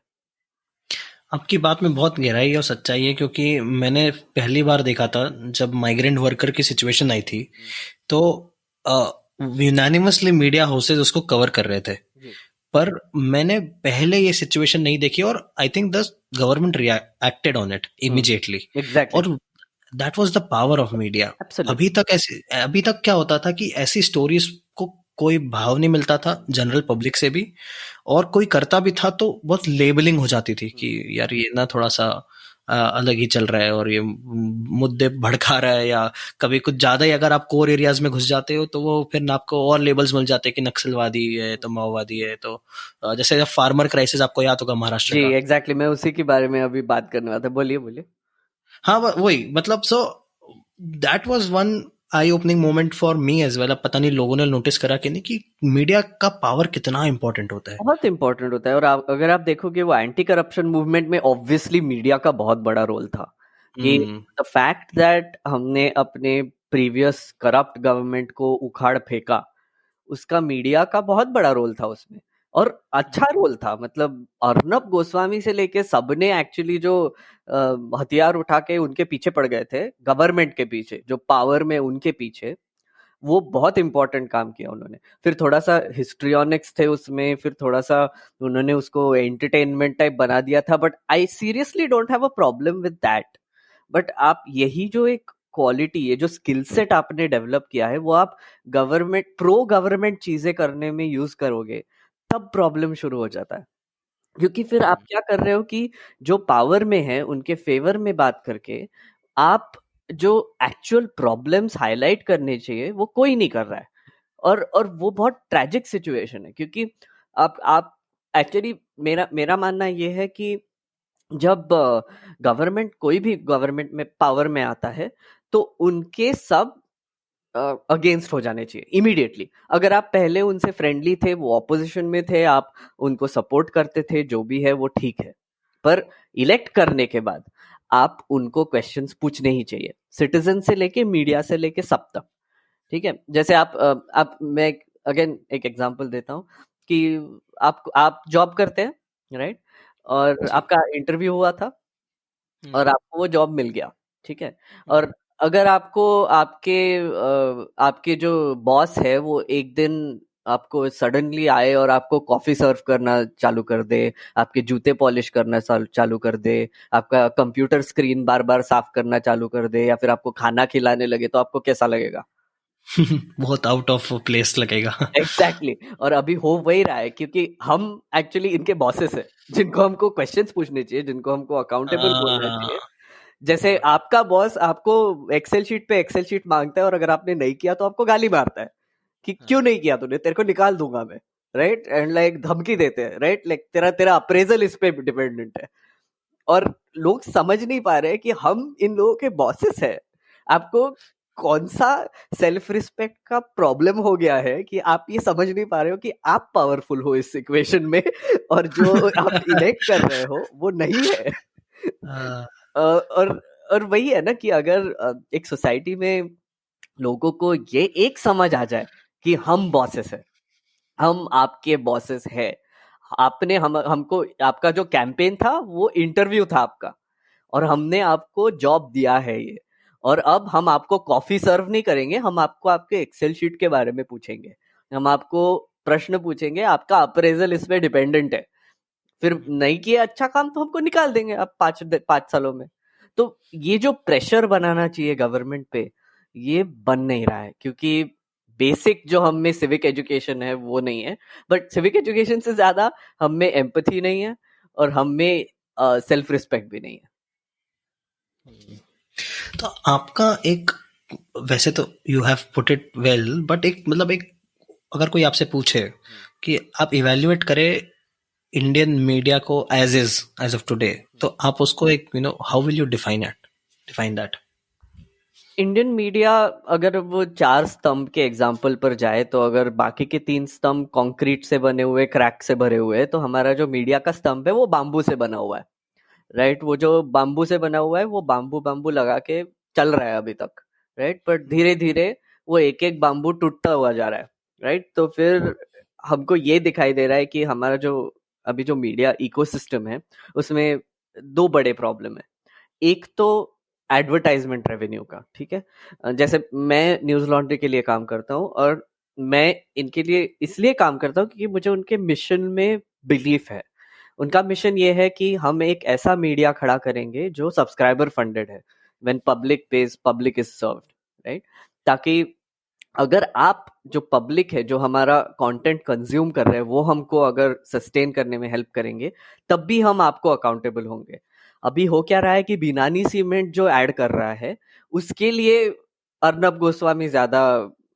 आपकी बात में बहुत गहराई और सच्चाई है, क्योंकि मैंने पहली बार देखा था जब माइग्रेंट वर्कर की सिचुएशन आई थी, तो यूनानिमसली मीडिया हाउसेज उसको कवर कर रहे थे, पर मैंने पहले ये सिचुएशन नहीं देखी, और I think the government reacted on it immediately. Exactly. और that was the power of media. अभी तक क्या होता था कि ऐसी स्टोरीज को कोई भाव नहीं मिलता था जनरल पब्लिक से भी, और कोई करता भी था तो बहुत लेबलिंग हो जाती थी कि यार ये ना थोड़ा सा अलग ही चल रहा है और ये मुद्दे भड़का रहा है, या कभी कुछ ज्यादा ही अगर आप कोर एरियाज में घुस जाते हो तो वो फिर आपको और लेबल्स मिल जाते हैं कि नक्सलवादी है तो माओवादी है। तो जैसे फार्मर क्राइसिस आपको याद होगा महाराष्ट्र जी का। एग्जैक्टली, मैं उसी के बारे में अभी बात करने वाला था, बोलिए बोलिए। हाँ वही मतलब, so that was one eye opening moment for me as well. अब पता नहीं लोगों ने नोटिस करा कि नहीं कि मीडिया का पावर कितना इंपॉर्टेंट होता है। बहुत इंपॉर्टेंट होता है। और अगर आप देखोगे वो एंटी करप्शन मूवमेंट में ऑब्वियसली मीडिया का बहुत बड़ा रोल था, कि द फैक्ट दैट हमने अपने प्रीवियस करप्ट गवर्नमेंट को उखाड़ फेंका, उसका मीडिया का बहुत बड़ा रोल था उसमें, और अच्छा रोल था। मतलब अर्नब गोस्वामी से लेके सबने एक्चुअली जो हथियार उठा के उनके पीछे पड़ गए थे, गवर्नमेंट के पीछे, जो पावर में उनके पीछे, वो बहुत इंपॉर्टेंट काम किया उन्होंने। फिर थोड़ा सा हिस्ट्रियोनिक्स थे उसमें, फिर थोड़ा सा उन्होंने उसको एंटरटेनमेंट टाइप बना दिया था, but I seriously don't have a problem with that. But आप यही जो एक क्वालिटी, ये जो स्किल सेट आपने डेवलप किया है, वो आप प्रो गवर्नमेंट चीजें करने में यूज करोगे, तब प्रॉब्लम शुरू हो जाता है। क्योंकि फिर आप क्या कर रहे हो कि जो पावर में है उनके फेवर में बात करके आप जो एक्चुअल प्रॉब्लम्स हाईलाइट करने चाहिए वो कोई नहीं कर रहा है। और वो बहुत ट्रेजिक सिचुएशन है, क्योंकि आप एक्चुअली, मेरा मानना ये है कि जब गवर्नमेंट, कोई भी गवर्नमेंट में पावर में आता है, तो उनके सब अगेंस्ट हो जाने चाहिए इमीडिएटली। अगर आप पहले उनसे फ्रेंडली थे, वो ऑपोजिशन में थे, आप उनको सपोर्ट करते थे, जो भी है वो ठीक है, पर इलेक्ट करने के बाद आप उनको क्वेश्चंस पूछने ही चाहिए, सिटीजन से लेके मीडिया से लेके सब तक। ठीक है, जैसे मैं अगेन एक एग्जांपल देता हूँ कि आप जॉब करते हैं, राइट, और आपका इंटरव्यू हुआ था और आपको वो जॉब मिल गया, ठीक है। और अगर आपको आपके जो बॉस है वो एक दिन आपको सडनली आए और आपको कॉफी सर्व करना चालू कर दे, आपके जूते पॉलिश करना चालू कर दे, आपका कंप्यूटर स्क्रीन बार बार साफ करना चालू कर दे, या फिर आपको खाना खिलाने लगे, तो आपको कैसा लगेगा? बहुत आउट ऑफ प्लेस लगेगा। एग्जैक्टली और अभी हो वही रहा है, क्योंकि हम एक्चुअली इनके बॉसेस है, जिनको हमको क्वेश्चंस पूछने चाहिए, जिनको हमको अकाउंटेबल बोलना चाहिए। जैसे आपका बॉस आपको एक्सेल शीट पे एक्सेल शीट मांगता है, और अगर आपने नहीं किया तो आपको गाली मारता है कि क्यों नहीं किया तूने, तेरे को निकाल दूंगा मैं, राइट, एंड लाइक धमकी देते हैं, राइट, लाइक तेरा अप्रेजल इस पे डिपेंडेंट है। और लोग समझ नहीं पा रहे कि हम इन लोगों के बॉसेस है। आपको कौन सा सेल्फ रिस्पेक्ट का प्रॉब्लम हो गया है कि आप ये समझ नहीं पा रहे हो कि आप पावरफुल हो इस इक्वेशन में, और जो आप इलेक्ट कर रहे हो वो नहीं है। और वही है ना कि अगर एक सोसाइटी में लोगों को ये एक समझ आ जाए कि हम बॉसेस है, हम आपके बॉसेस है, आपने हमको, आपका जो कैंपेन था वो इंटरव्यू था आपका, और हमने आपको जॉब दिया है ये, और अब हम आपको कॉफी सर्व नहीं करेंगे, हम आपको आपके एक्सेल शीट के बारे में पूछेंगे, हम आपको प्रश्न पूछेंगे, आपका अप्रेजल इस पे डिपेंडेंट है। फिर नहीं किया अच्छा काम तो हमको निकाल देंगे आप 5 सालों में। तो ये जो प्रेशर बनाना चाहिए गवर्नमेंट पे, ये बन नहीं रहा है, क्योंकि बेसिक जो हम में सिविक एजुकेशन है वो नहीं है। बट सिविक एजुकेशन से ज्यादा हम में एम्पैथी नहीं है, और हम में सेल्फ रिस्पेक्ट भी नहीं है। तो आपका एक, वैसे तो you have put it well, but एक मतलब एक, अगर कोई आपसे पूछे कि आप इवेल्युएट करें इंडियन मीडिया को एज ऑफ टुडे, तो आप उसको एक how will you define that? Indian media, अगर वो 4 स्तंभ के एग्जाम्पल पर जाए, तो अगर बाकी के 3 स्तंभ कंक्रीट से बने हुए, क्रैक से भरे हुए, तो हमारा जो मीडिया का स्तंभ है वो बाम्बू से बना हुआ है, राइट। वो जो बाम्बू से बना हुआ है वो बाम्बू लगा के चल रहा है अभी तक, राइट, बट धीरे धीरे वो एक एक बाम्बू टूटता हुआ जा रहा है, राइट। तो फिर हमको ये दिखाई दे रहा है कि हमारा जो अभी जो मीडिया इकोसिस्टम है उसमें 2 बड़े प्रॉब्लम है। एक तो एडवर्टाइजमेंट रेवेन्यू का, ठीक है। जैसे मैं न्यूज लॉन्ड्री के लिए काम करता हूँ, और मैं इनके लिए इसलिए काम करता हूँ क्योंकि मुझे उनके मिशन में बिलीफ है। उनका मिशन ये है कि हम एक ऐसा मीडिया खड़ा करेंगे जो सब्सक्राइबर फंडेड है, when public page public is served, right. ताकि अगर आप जो पब्लिक है, जो हमारा कंटेंट कंज्यूम कर रहे हैं, वो हमको अगर सस्टेन करने में हेल्प करेंगे, तब भी हम आपको अकाउंटेबल होंगे। अभी हो क्या रहा है कि बिनानी सीमेंट जो ऐड कर रहा है उसके लिए अर्नब गोस्वामी ज्यादा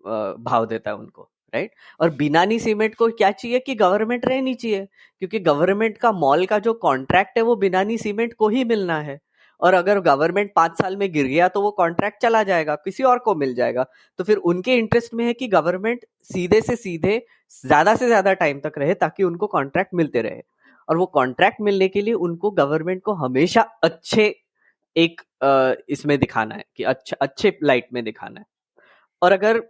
भाव देता है उनको, राइट? और बिनानी सीमेंट को क्या चाहिए कि गवर्नमेंट रहनी चाहिए, क्योंकि गवर्नमेंट का मॉल का जो कॉन्ट्रैक्ट है वो बिनानी सीमेंट को ही मिलना है। और अगर गवर्नमेंट 5 साल में गिर गया तो वो कॉन्ट्रैक्ट चला जाएगा, किसी और को मिल जाएगा। तो फिर उनके इंटरेस्ट में है कि गवर्नमेंट सीधे से सीधे से ज्यादा टाइम तक रहे, ताकि उनको कॉन्ट्रैक्ट मिलते रहे। और वो कॉन्ट्रैक्ट मिलने के लिए उनको गवर्नमेंट को हमेशा अच्छे एक इसमें दिखाना है कि अच्छे लाइट में दिखाना है। और अगर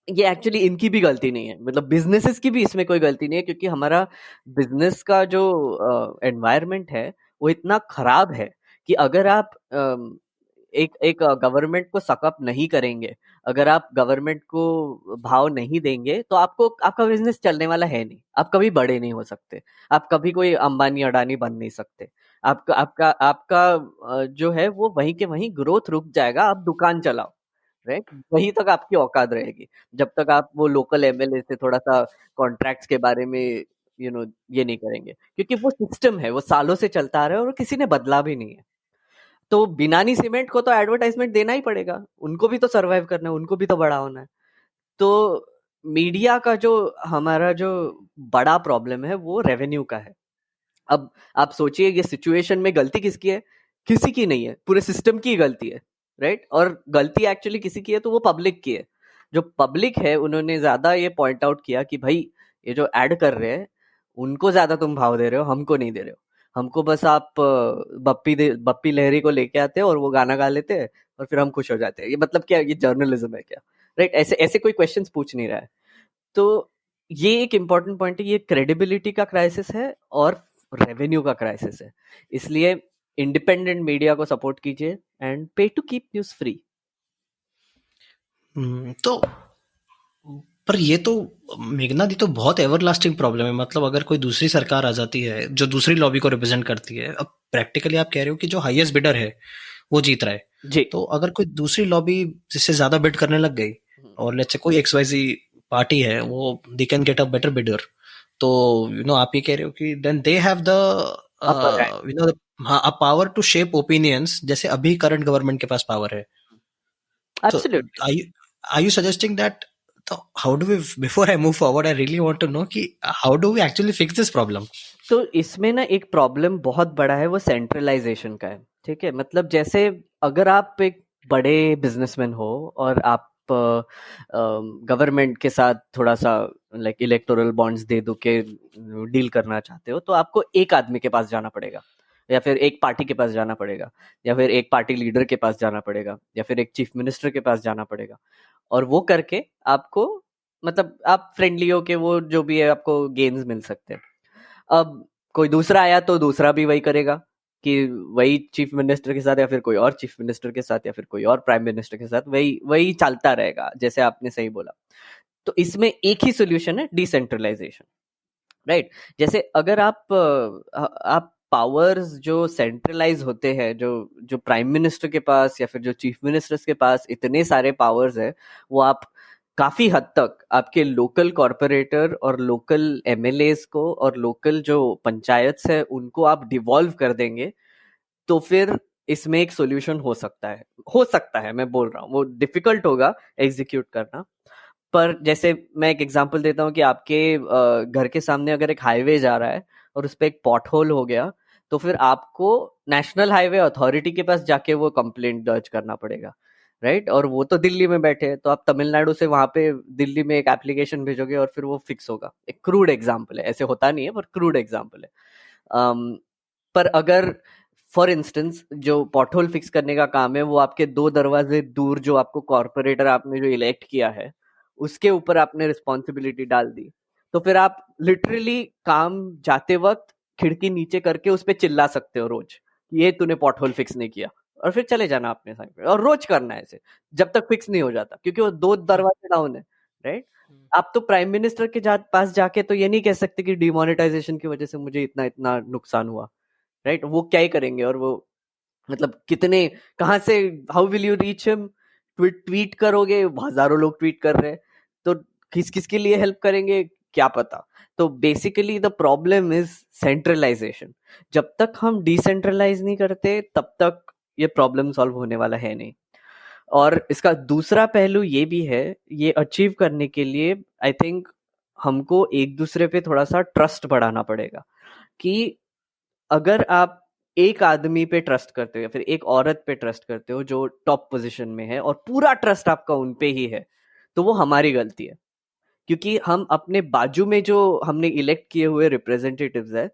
ये एक्चुअली इनकी भी गलती नहीं है, मतलब बिजनेसेस की भी इसमें कोई गलती नहीं है, क्योंकि हमारा बिजनेस का जो एनवायरनमेंट है वो इतना खराब है कि अगर आप एक एक गवर्नमेंट को सकअप नहीं करेंगे, अगर आप गवर्नमेंट को भाव नहीं देंगे, तो आपको आपका बिजनेस चलने वाला है नहीं। आप कभी बड़े नहीं हो सकते, आप कभी कोई अंबानी अडानी बन नहीं सकते। आपका आपका आपका जो है वो वहीं के वहीं ग्रोथ रुक जाएगा। आप दुकान चलाओ, राइट? वहीं तक आपकी औकात रहेगी, जब तक आप वो लोकल एमएलए से थोड़ा सा कॉन्ट्रैक्ट्स के बारे में ये नहीं करेंगे, क्योंकि वो सिस्टम है, वो सालों से चलता आ रहा है और किसी ने बदला भी नहीं है। तो बिनानी सीमेंट को तो एडवर्टाइजमेंट देना ही पड़ेगा, उनको भी तो सर्वाइव करना है, उनको भी तो बड़ा होना है। तो मीडिया का जो हमारा जो बड़ा प्रॉब्लम है वो रेवेन्यू का है। अब आप सोचिए, ये सिचुएशन में गलती किसकी है? किसी की नहीं है, पूरे सिस्टम की गलती है, राइट? और गलती एक्चुअली किसी की है तो वो पब्लिक की है। जो पब्लिक है उन्होंने ज्यादा ये पॉइंट आउट किया कि भाई ये जो ऐड कर रहे हैं उनको ज्यादा तुम भाव दे रहे हो, हमको नहीं दे रहे हो। हमको बस आप बप्पी लहरी को लेके आते हैं और वो गाना गा लेते हैं और फिर हम खुश हो जाते हैं। ये मतलब क्या, ये जर्नलिज्म है क्या? राइट? ऐसे ऐसे कोई क्वेश्चंस पूछ नहीं रहा है। तो ये एक इम्पॉर्टेंट पॉइंट है, ये क्रेडिबिलिटी का क्राइसिस है और रेवेन्यू का क्राइसिस है। इसलिए इंडिपेंडेंट मीडिया को सपोर्ट कीजिए एंड पे टू कीप न्यूज फ्री। तो पर ये तो मेघना दी तो बहुत एवरलास्टिंग प्रॉब्लम है। मतलब अगर कोई दूसरी सरकार आ जाती है जो दूसरी लॉबी को रिप्रेजेंट करती है, अब प्रैक्टिकली आप कह रहे हो कि जो हाईएस्ट बिडर है वो जीत रहा है जी। तो अगर कोई दूसरी लॉबी जिससे ज्यादा बिड करने लग गई और लेट्स से कोई एक्सवाईजी पार्टी है, वो they can get a better bidder, तो आप ये कह रहे हो कि then they have the Upper hand. A power to shape opinions, जैसे अभी करंट गवर्नमेंट के पास पावर है। तो Absolutely. are you suggesting that, तो how do we, before I move forward, I really want to know कि how do we actually fix this problem? तो इसमें ना एक प्रॉब्लम बहुत बड़ा है, वो सेंट्रलाइजेशन का है। ठीक है, मतलब जैसे अगर आप एक बड़े बिजनेसमैन हो और आप गवर्नमेंट के साथ थोड़ा सा लाइक इलेक्टोरल बॉन्ड्स दे दो के डील करना चाहते हो, तो आपको एक आदमी के पास जाना पड़ेगा, या फिर एक पार्टी के पास जाना पड़ेगा, या फिर एक पार्टी लीडर के पास जाना पड़ेगा, या फिर एक चीफ मिनिस्टर के पास जाना पड़ेगा। और वो करके आपको, मतलब आप फ्रेंडली हो के वो जो भी है आपको गेन्स मिल सकते हैं। अब कोई दूसरा आया तो दूसरा भी वही करेगा कि वही चीफ मिनिस्टर के साथ या फिर कोई और चीफ मिनिस्टर के साथ या फिर कोई और प्राइम मिनिस्टर के साथ वही वही चलता रहेगा, जैसे आपने सही बोला। तो इसमें एक ही सोल्यूशन है, डिसेंट्रलाइजेशन, राइट? जैसे अगर आप पावर्स जो सेंट्रलाइज होते हैं, जो जो प्राइम मिनिस्टर के पास या फिर जो चीफ मिनिस्टर्स के पास इतने सारे पावर्स है, वो आप काफी हद तक आपके लोकल कॉर्पोरेटर और लोकल एमएलएस को और लोकल जो पंचायत है उनको आप डिवॉल्व कर देंगे, तो फिर इसमें एक सोल्यूशन हो सकता है। मैं बोल रहा हूँ वो डिफिकल्ट होगा एग्जीक्यूट करना, पर जैसे मैं एक एग्जांपल देता हूँ कि आपके घर के सामने अगर एक हाईवे जा रहा है और उस पर एक पॉट होल हो गया, तो फिर आपको नेशनल हाईवे अथॉरिटी के पास जाके वो कंप्लेंट दर्ज करना पड़ेगा, राइट? और वो तो दिल्ली में बैठे हैं, तो आप तमिलनाडु से वहां पे दिल्ली में एक एप्लीकेशन भेजोगे और फिर वो फिक्स होगा। एक क्रूड एग्जाम्पल है, ऐसे होता नहीं है पर क्रूड एग्जाम्पल है। पर अगर फॉर इंस्टेंस जो पॉटहोल फिक्स करने का काम है वो आपके 2 दरवाजे दूर जो आपको कॉर्पोरेटर आपने जो इलेक्ट किया है उसके ऊपर आपने रिस्पॉन्सिबिलिटी डाल दी, तो फिर आप लिटरली काम जाते वक्त खिड़की नीचे करके उस पर चिल्ला सकते हो रोज कि ये तूने पॉटहोल फिक्स नहीं किया, और फिर चले जाना अपने साइड पे, और रोज करना है ऐसे जब तक फिक्स नहीं हो जाता, क्योंकि वो 2 दरवाजे डाउन है, राइट? आप तो प्राइम मिनिस्टर के पास जाके तो ये नहीं कह सकते कि डिमोनेटाइजेशन की वजह से मुझे इतना इतना नुकसान हुआ, राइट? वो क्या ही करेंगे, और वो मतलब कितने, कहाँ से, how will you reach him? Tweet करोगे, हजारों लोग ट्वीट कर रहे हैं, तो किस किस के लिए हेल्प करेंगे? क्या पता. तो basically the problem is centralisation. जब तक हम डिसेंट्रलाइज नहीं करते तब तक ये प्रॉब्लम सॉल्व होने वाला है नहीं. और इसका दूसरा पहलू ये भी है, ये अचीव करने के लिए आई थिंक हमको एक दूसरे पे थोड़ा सा ट्रस्ट बढ़ाना पड़ेगा. कि अगर आप एक आदमी पे ट्रस्ट करते हो या फिर एक औरत पे ट्रस्ट करते हो जो टॉप पोजीशन में है और पूरा ट्रस्ट आपका उन पे ही है, तो वो हमारी गलती है. क्योंकि हम अपने बाजू में जो हमने इलेक्ट किए हुए रिप्रेजेंटेटिव्स है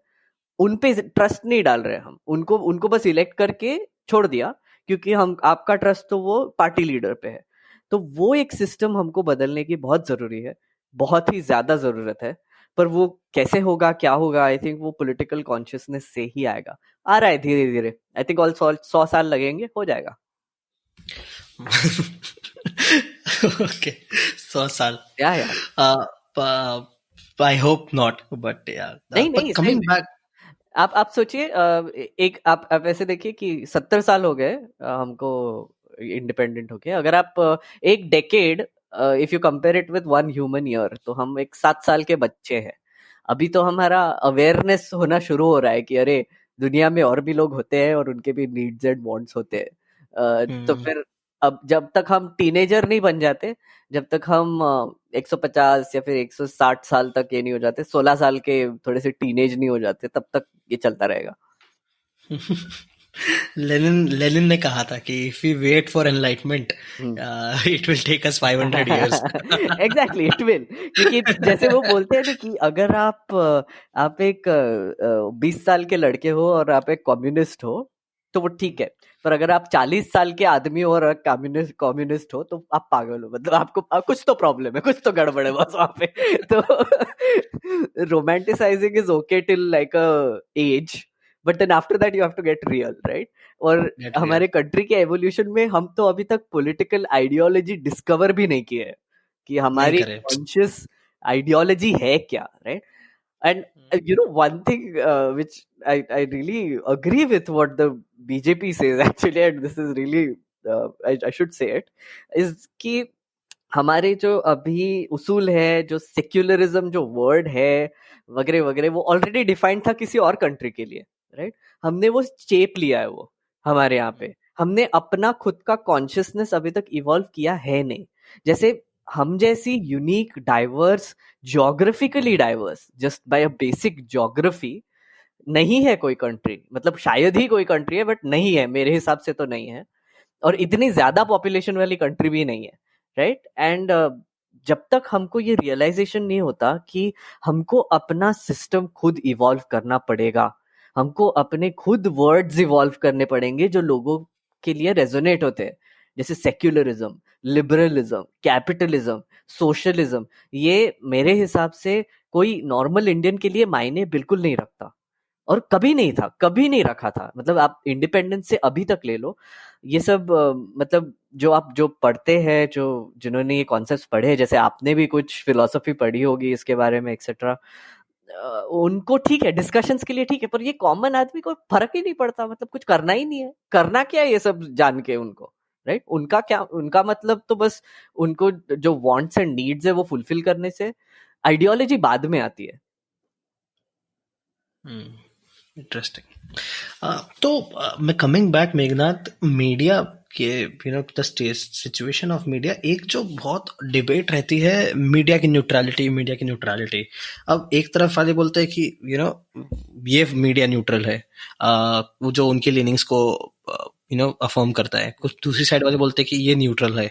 उन पे ट्रस्ट नहीं डाल रहे. हम उनको उनको बस इलेक्ट करके छोड़ दिया क्योंकि हम आपका ट्रस्ट तो वो पार्टी लीडर पे है. तो वो एक सिस्टम हमको बदलने की बहुत जरूरी है, बहुत ही ज्यादा जरूरत है. पर वो कैसे होगा, क्या होगा, आई थिंक वो पॉलिटिकल कॉन्शियसनेस से ही आएगा. आ रहा है धीरे धीरे. आई थिंक ऑल 100 साल लगेंगे, हो जाएगा. ओके, 100 साल. या यार, आई होप नॉट, बट यार नहीं नहीं, सही कमिंग में. बैक. आप सोचिए, एक आप ऐसे देखिए कि 70 साल हो गए हमको इंडिपेंडेंट होके. अगर आप एक decade if you compare it with 1 human ear, तो हम एक 7 साल के बच्चे हैं. अभी तो हमारा अवेयरनेस होना शुरू हो रहा है कि अरे दुनिया में और भी लोग होते हैं और उनके भी नीड्स एंड वांट्स होते हैं. तो फिर अब जब तक हम टीनेजर नहीं बन जाते, जब तक हम 150 या फिर 160 साल तक ये नहीं हो जाते, 16 साल के थोड़े से टीनेज नहीं हो जाते, तब तक ये चलता रहेगा. लेनिन ने कहा था कि if we wait for enlightenment it will take us 500 years. Exactly, it will. क्योंकि जैसे वो बोलते हैं ना कि अगर आप एक 20 साल के लड़के हो और आप एक कम्युनिस्ट हो तो वो ठीक है. पर अगर आप 40 साल के आदमी हो और कम्युनिस्ट हो तो आप पागल हो. मतलब आपको कुछ तो प्रॉब्लम है, कुछ तो गड़बड़ है बस वहां पे. तो romanticising is okay till like a age, but then after that you have to get real, right. और Get real. हमारे कंट्री के एवोल्यूशन में हम तो अभी तक पॉलिटिकल आइडियोलॉजी डिस्कवर भी नहीं किए है कि हमारी नहीं करे. कॉन्शियस आइडियोलॉजी है क्या, right. And you know, one thing which I really agree with what the BJP says actually, and this is really I should say it, is कि हमारे जो अभी उसूल है, जो सेक्युलरिज्म जो वर्ड है वगैरह वगैरह, वो ऑलरेडी डिफाइंड था किसी और कंट्री के लिए, राइट. हमने वो चेप लिया है वो हमारे यहाँ पे. हमने अपना खुद का कॉन्शियसनेस अभी तक इवॉल्व किया है नहीं. जैसे हम जैसी unique, diverse, geographically diverse, just by a basic geography नहीं है कोई कंट्री. मतलब शायद ही कोई कंट्री है, बट नहीं है, मेरे हिसाब से तो नहीं है. और इतनी ज्यादा पॉपुलेशन वाली कंट्री भी नहीं है, राइट. एंड जब तक हमको ये रियलाइजेशन नहीं होता कि हमको अपना सिस्टम खुद इवॉल्व करना पड़ेगा, हमको अपने खुद वर्ड्स इवॉल्व करने पड़ेंगे जो लोगों के लिए रेजोनेट होते हैं, जैसे सेक्युलरिज्म, लिबरलिज्म, कैपिटलिज्म, सोशलिज्म. ये मेरे हिसाब से कोई नॉर्मल इंडियन के लिए मायने बिल्कुल नहीं रखता और कभी नहीं था, कभी नहीं रखा था. मतलब आप इंडिपेंडेंस से अभी तक ले लो, ये सब मतलब जो पढ़ते हैं, जिन्होंने ये कॉन्सेप्ट्स पढ़े हैं, जैसे आपने भी कुछ फिलोसफी पढ़ी होगी इसके बारे में एक्सेट्रा, उनको ठीक है, डिस्कशंस के लिए ठीक है. पर ये कॉमन आदमी को फर्क ही नहीं पड़ता. मतलब कुछ करना ही नहीं है, करना क्या है ये सब जान के उनको, राइट. उनका क्या, उनका मतलब तो बस उनको जो वांट्स एंड नीड्स है वो फुलफिल करने से आइडियोलॉजी बाद में आती है. इंटरेस्टिंग. तो मैं कमिंग बैक मेघनाथ, मीडिया के द सिचुएशन ऑफ मीडिया, एक जो बहुत डिबेट रहती है मीडिया की न्यूट्रलिटी. अब एक तरफ वाले बोलते हैं कि ये मीडिया न्यूट्रल है, वो जो उनके लीनिंग्स को अफर्म करता है. कुछ दूसरी साइड वाले बोलते हैं कि ये न्यूट्रल है.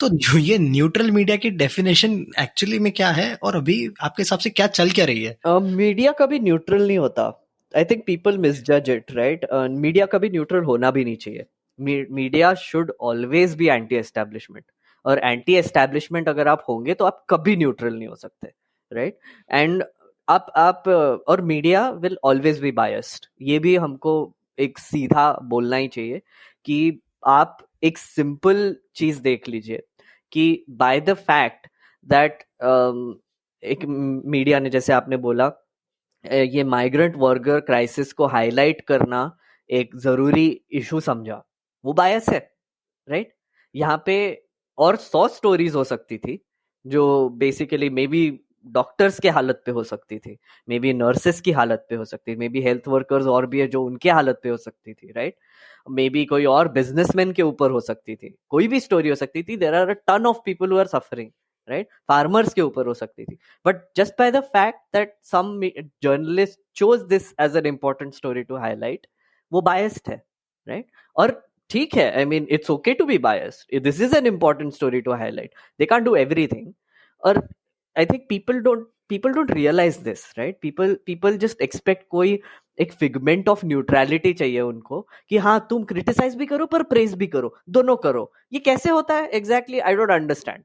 तो ये न्यूट्रल मीडिया की डेफिनेशन एक्चुअली में क्या है और अभी आपके हिसाब से क्या चल क्या रही है? मीडिया कभी न्यूट्रल नहीं होता. I think people misjudge it, right. Media कभी न्यूट्रल होना भी नहीं चाहिए. Media should always be anti establishment, और एंटी एस्टैब्लिशमेंट अगर आप होंगे तो आप कभी न्यूट्रल नहीं हो सकते, राइट. एंड आप और media will always be biased. ये भी हमको एक सीधा बोलना ही चाहिए कि आप एक सिंपल चीज देख लीजिए कि बाय द फैक्ट दैट एक मीडिया ने, जैसे आपने बोला, ये माइग्रेंट वर्कर क्राइसिस को हाईलाइट करना एक जरूरी इशू समझा, वो बायस है, राइट. यहाँ पे और 100 स्टोरीज हो सकती थी जो बेसिकली मे बी डॉक्टर्स के हालत पे हो सकती थी, मे बी नर्सेस की हालत पे हो सकती थी, मे बी हेल्थ वर्कर्स और भी है जो उनके हालत पे हो सकती थी, राइट? मे बी कोई और बिजनेसमैन के ऊपर हो सकती थी, कोई भी स्टोरी हो सकती थी. There are a ton of people who are suffering, right? Farmers के ऊपर हो सकती थी. But just by the fact that some journalist chose this as an important story to highlight, वो बायस्ड है, राइट? और ठीक है, I mean it's okay to be biased. This is an important story to highlight. They can't do everything. और I think people don't realize this, right? people just expect कोई एक figment of neutrality चाहिए उनको कि हाँ तुम criticise भी करो पर प्रेज भी करो, दोनों करो. ये कैसे होता है exactly? I don't understand,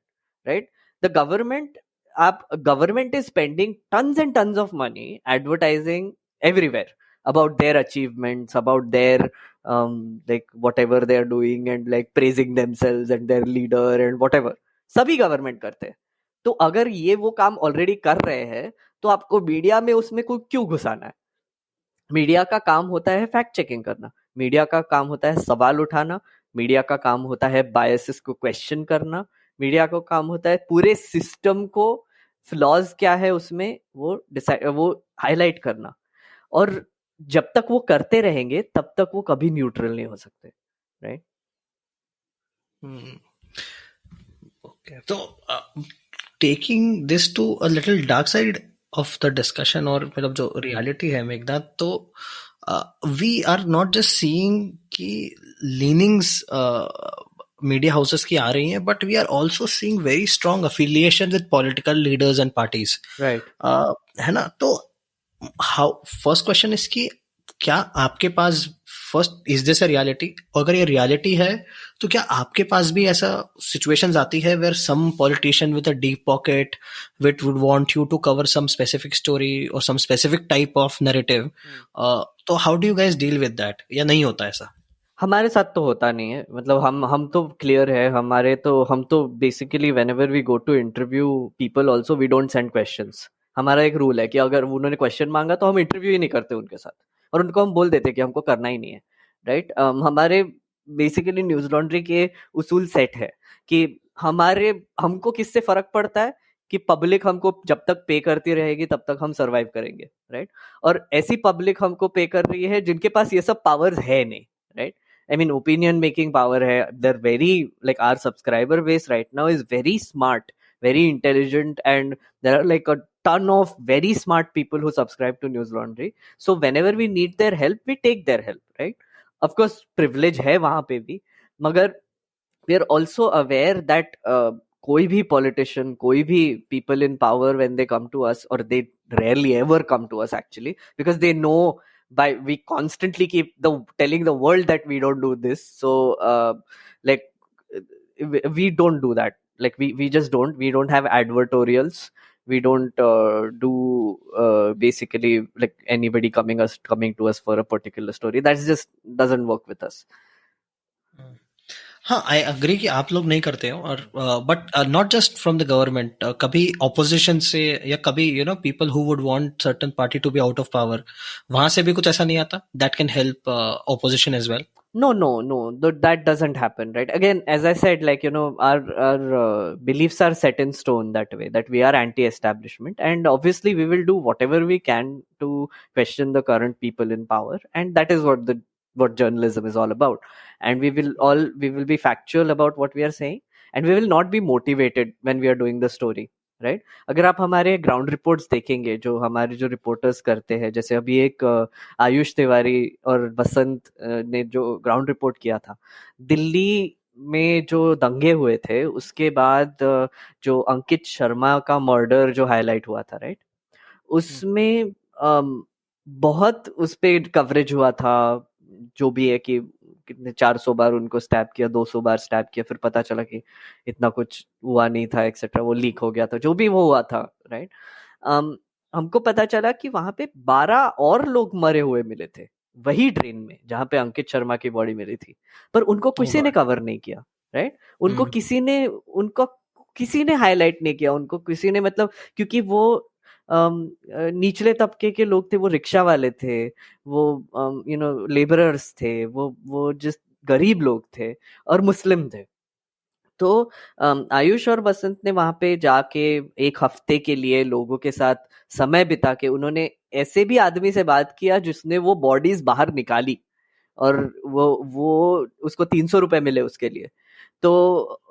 right? The government is spending tons and tons of money advertising everywhere about their achievements, about their like whatever they are doing, and like praising themselves and their leader and whatever. सभी government करते हैं. तो अगर ये वो काम already कर रहे हैं तो आपको मीडिया में उसमें कोई क्यों घुसाना है? मीडिया का काम होता है फैक्ट चेकिंग करना, मीडिया का काम होता है सवाल उठाना, मीडिया का काम होता है बायसेस को क्वेश्चन करना, मीडिया का काम होता है पूरे सिस्टम को फ्लॉज क्या है उसमें वो हाईलाइट करना. और जब तक वो करते रहेंगे तब तक वो कभी न्यूट्रल नहीं हो सकते, right? Okay. So, taking this to a little dark side of the discussion, और मतलब जो reality है मेघनाथ, तो we are not just seeing कि leanings media houses की आ रही हैं, but we are also seeing very strong affiliation with political leaders and parties. Right. है ना? तो how first question is कि क्या आपके पास first is this a reality? अगर ये रियलिटी है तो क्या आपके पास भी ऐसा सिचुएशंस आती है where some politician with a deep pocket which would want you to cover some specific story और some specific type of narrative? तो how do you guys deal with that, या नहीं होता ऐसा? हमारे साथ तो होता नहीं है. मतलब हम तो क्लियर है. हम तो basically whenever we go to interview people also we don't send questions. हमारा एक रूल है कि अगर उन्होंने क्वेश्चन मांगा तो हम इंटरव्यू ही नहीं करते उनके साथ, और उनको हम बोल देते कि हमको करना ही नहीं है, राइट? हमारे बेसिकली न्यूज लॉन्ड्री के उसूल सेट है कि हमको किससे फर्क पड़ता है कि पब्लिक हमको जब तक पे करती रहेगी तब तक हम सरवाइव करेंगे, राइट? और ऐसी पब्लिक हमको पे कर रही है जिनके पास ये सब पावर्स है नहीं, right? I mean, opinion making power hai. They're very, like, our subscriber base right now is very smart, very intelligent, and there are like a ton of very smart people who subscribe to News Laundry. So whenever we need their help, we take their help, right? Of course, privilege hai wahan pe bhi, magar we are also aware that koi bhi politician, koi bhi people in power, when they come to us, or they rarely ever come to us actually, because they know we constantly keep telling the world that we don't do this. So like we don't do that. Like we just don't. We don't have advertorials. We don't do basically like anybody coming to us for a particular story. That just doesn't work with us. हाँ, I agree कि आप लोग नहीं करते हो, और but not just from the government, कभी opposition से, या कभी people who would want certain party to be out of power, वहां से भी कुछ ऐसा नहीं आता that can help opposition as well? No, that doesn't happen, right? Again, as I said, like, our beliefs are set in stone that way, that we are anti-establishment, and obviously we will do whatever we can to question the current people in power, and that is what journalism is all about. And we will be factual about what we are saying, and we will not be motivated when we are doing the story, right? अगर आप हमारे ground reports देखेंगे, जो हमारे जो reporters करते हैं, जैसे अभी एक आयुष तिवारी और बसंत ने जो ग्राउंड रिपोर्ट किया था दिल्ली में जो दंगे हुए थे, उसके बाद जो अंकित शर्मा का मर्डर जो हाईलाइट हुआ था, राइट? उसमें बहुत उस पे कवरेज हुआ था, जो भी है कि कितने 400 बार उनको स्टैब किया, 200 बार स्टैब किया, फिर पता चला कि इतना कुछ हुआ नहीं था एक्सेट्रा, वो लीक हो गया था, जो भी वो हुआ था, राइट? हमको पता चला कि वहां पे 12 और लोग मरे हुए मिले थे वही ट्रेन में जहां पे अंकित शर्मा की बॉडी मिली थी, पर उनको किसी ने कवर नहीं किया, राइट? उनको किसी ने हाईलाइट नहीं किया, उनको किसी ने, मतलब क्योंकि वो निचले तबके के लोग थे, वो रिक्शा वाले थे, वो लेबरर्स थे, वो जिस गरीब लोग थे और मुस्लिम थे. तो आयुष और बसंत ने वहां पे जाके एक हफ्ते के लिए लोगों के साथ समय बिता के उन्होंने ऐसे भी आदमी से बात किया जिसने वो बॉडीज बाहर निकाली, और वो उसको 300 रुपए मिले उसके लिए। तो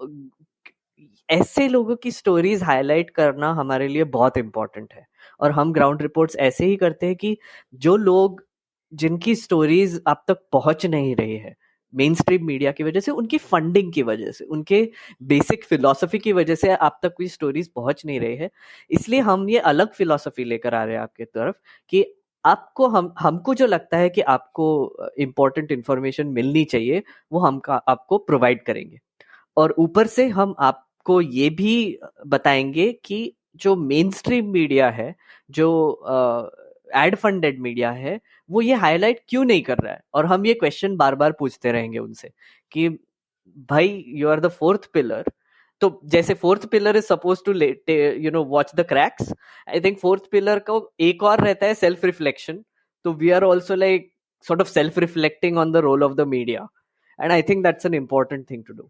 ऐसे लोगों की स्टोरीज हाईलाइट करना हमारे लिए बहुत इंपॉर्टेंट है। और हम ग्राउंड रिपोर्ट्स ऐसे ही करते हैं कि जो लोग जिनकी स्टोरीज आप तक पहुंच नहीं रही है मेन स्ट्रीम मीडिया की वजह से, उनकी फंडिंग की वजह से, उनके बेसिक फिलॉसफी की वजह से आप तक कोई स्टोरीज पहुंच नहीं रही है, इसलिए हम ये अलग फिलॉसफी लेकर आ रहे हैं आपके तरफ कि आपको हमको जो लगता है कि आपको इम्पोर्टेंट इंफॉर्मेशन मिलनी चाहिए वो हम आपको प्रोवाइड करेंगे। और ऊपर से हम आपको ये भी बताएंगे कि जो मेन स्ट्रीम मीडिया है, जो एड फंडेड मीडिया है, वो ये हाईलाइट क्यों नहीं कर रहा है। और हम ये क्वेश्चन बार बार पूछते रहेंगे उनसे कि भाई you are the fourth pillar, तो जैसे fourth pillar is suppose to watch the cracks, I think fourth pillar को एक और रहता है सेल्फ रिफ्लेक्शन। तो we are also like sort of self reflecting on the role of the media, and I think that's an important thing to do.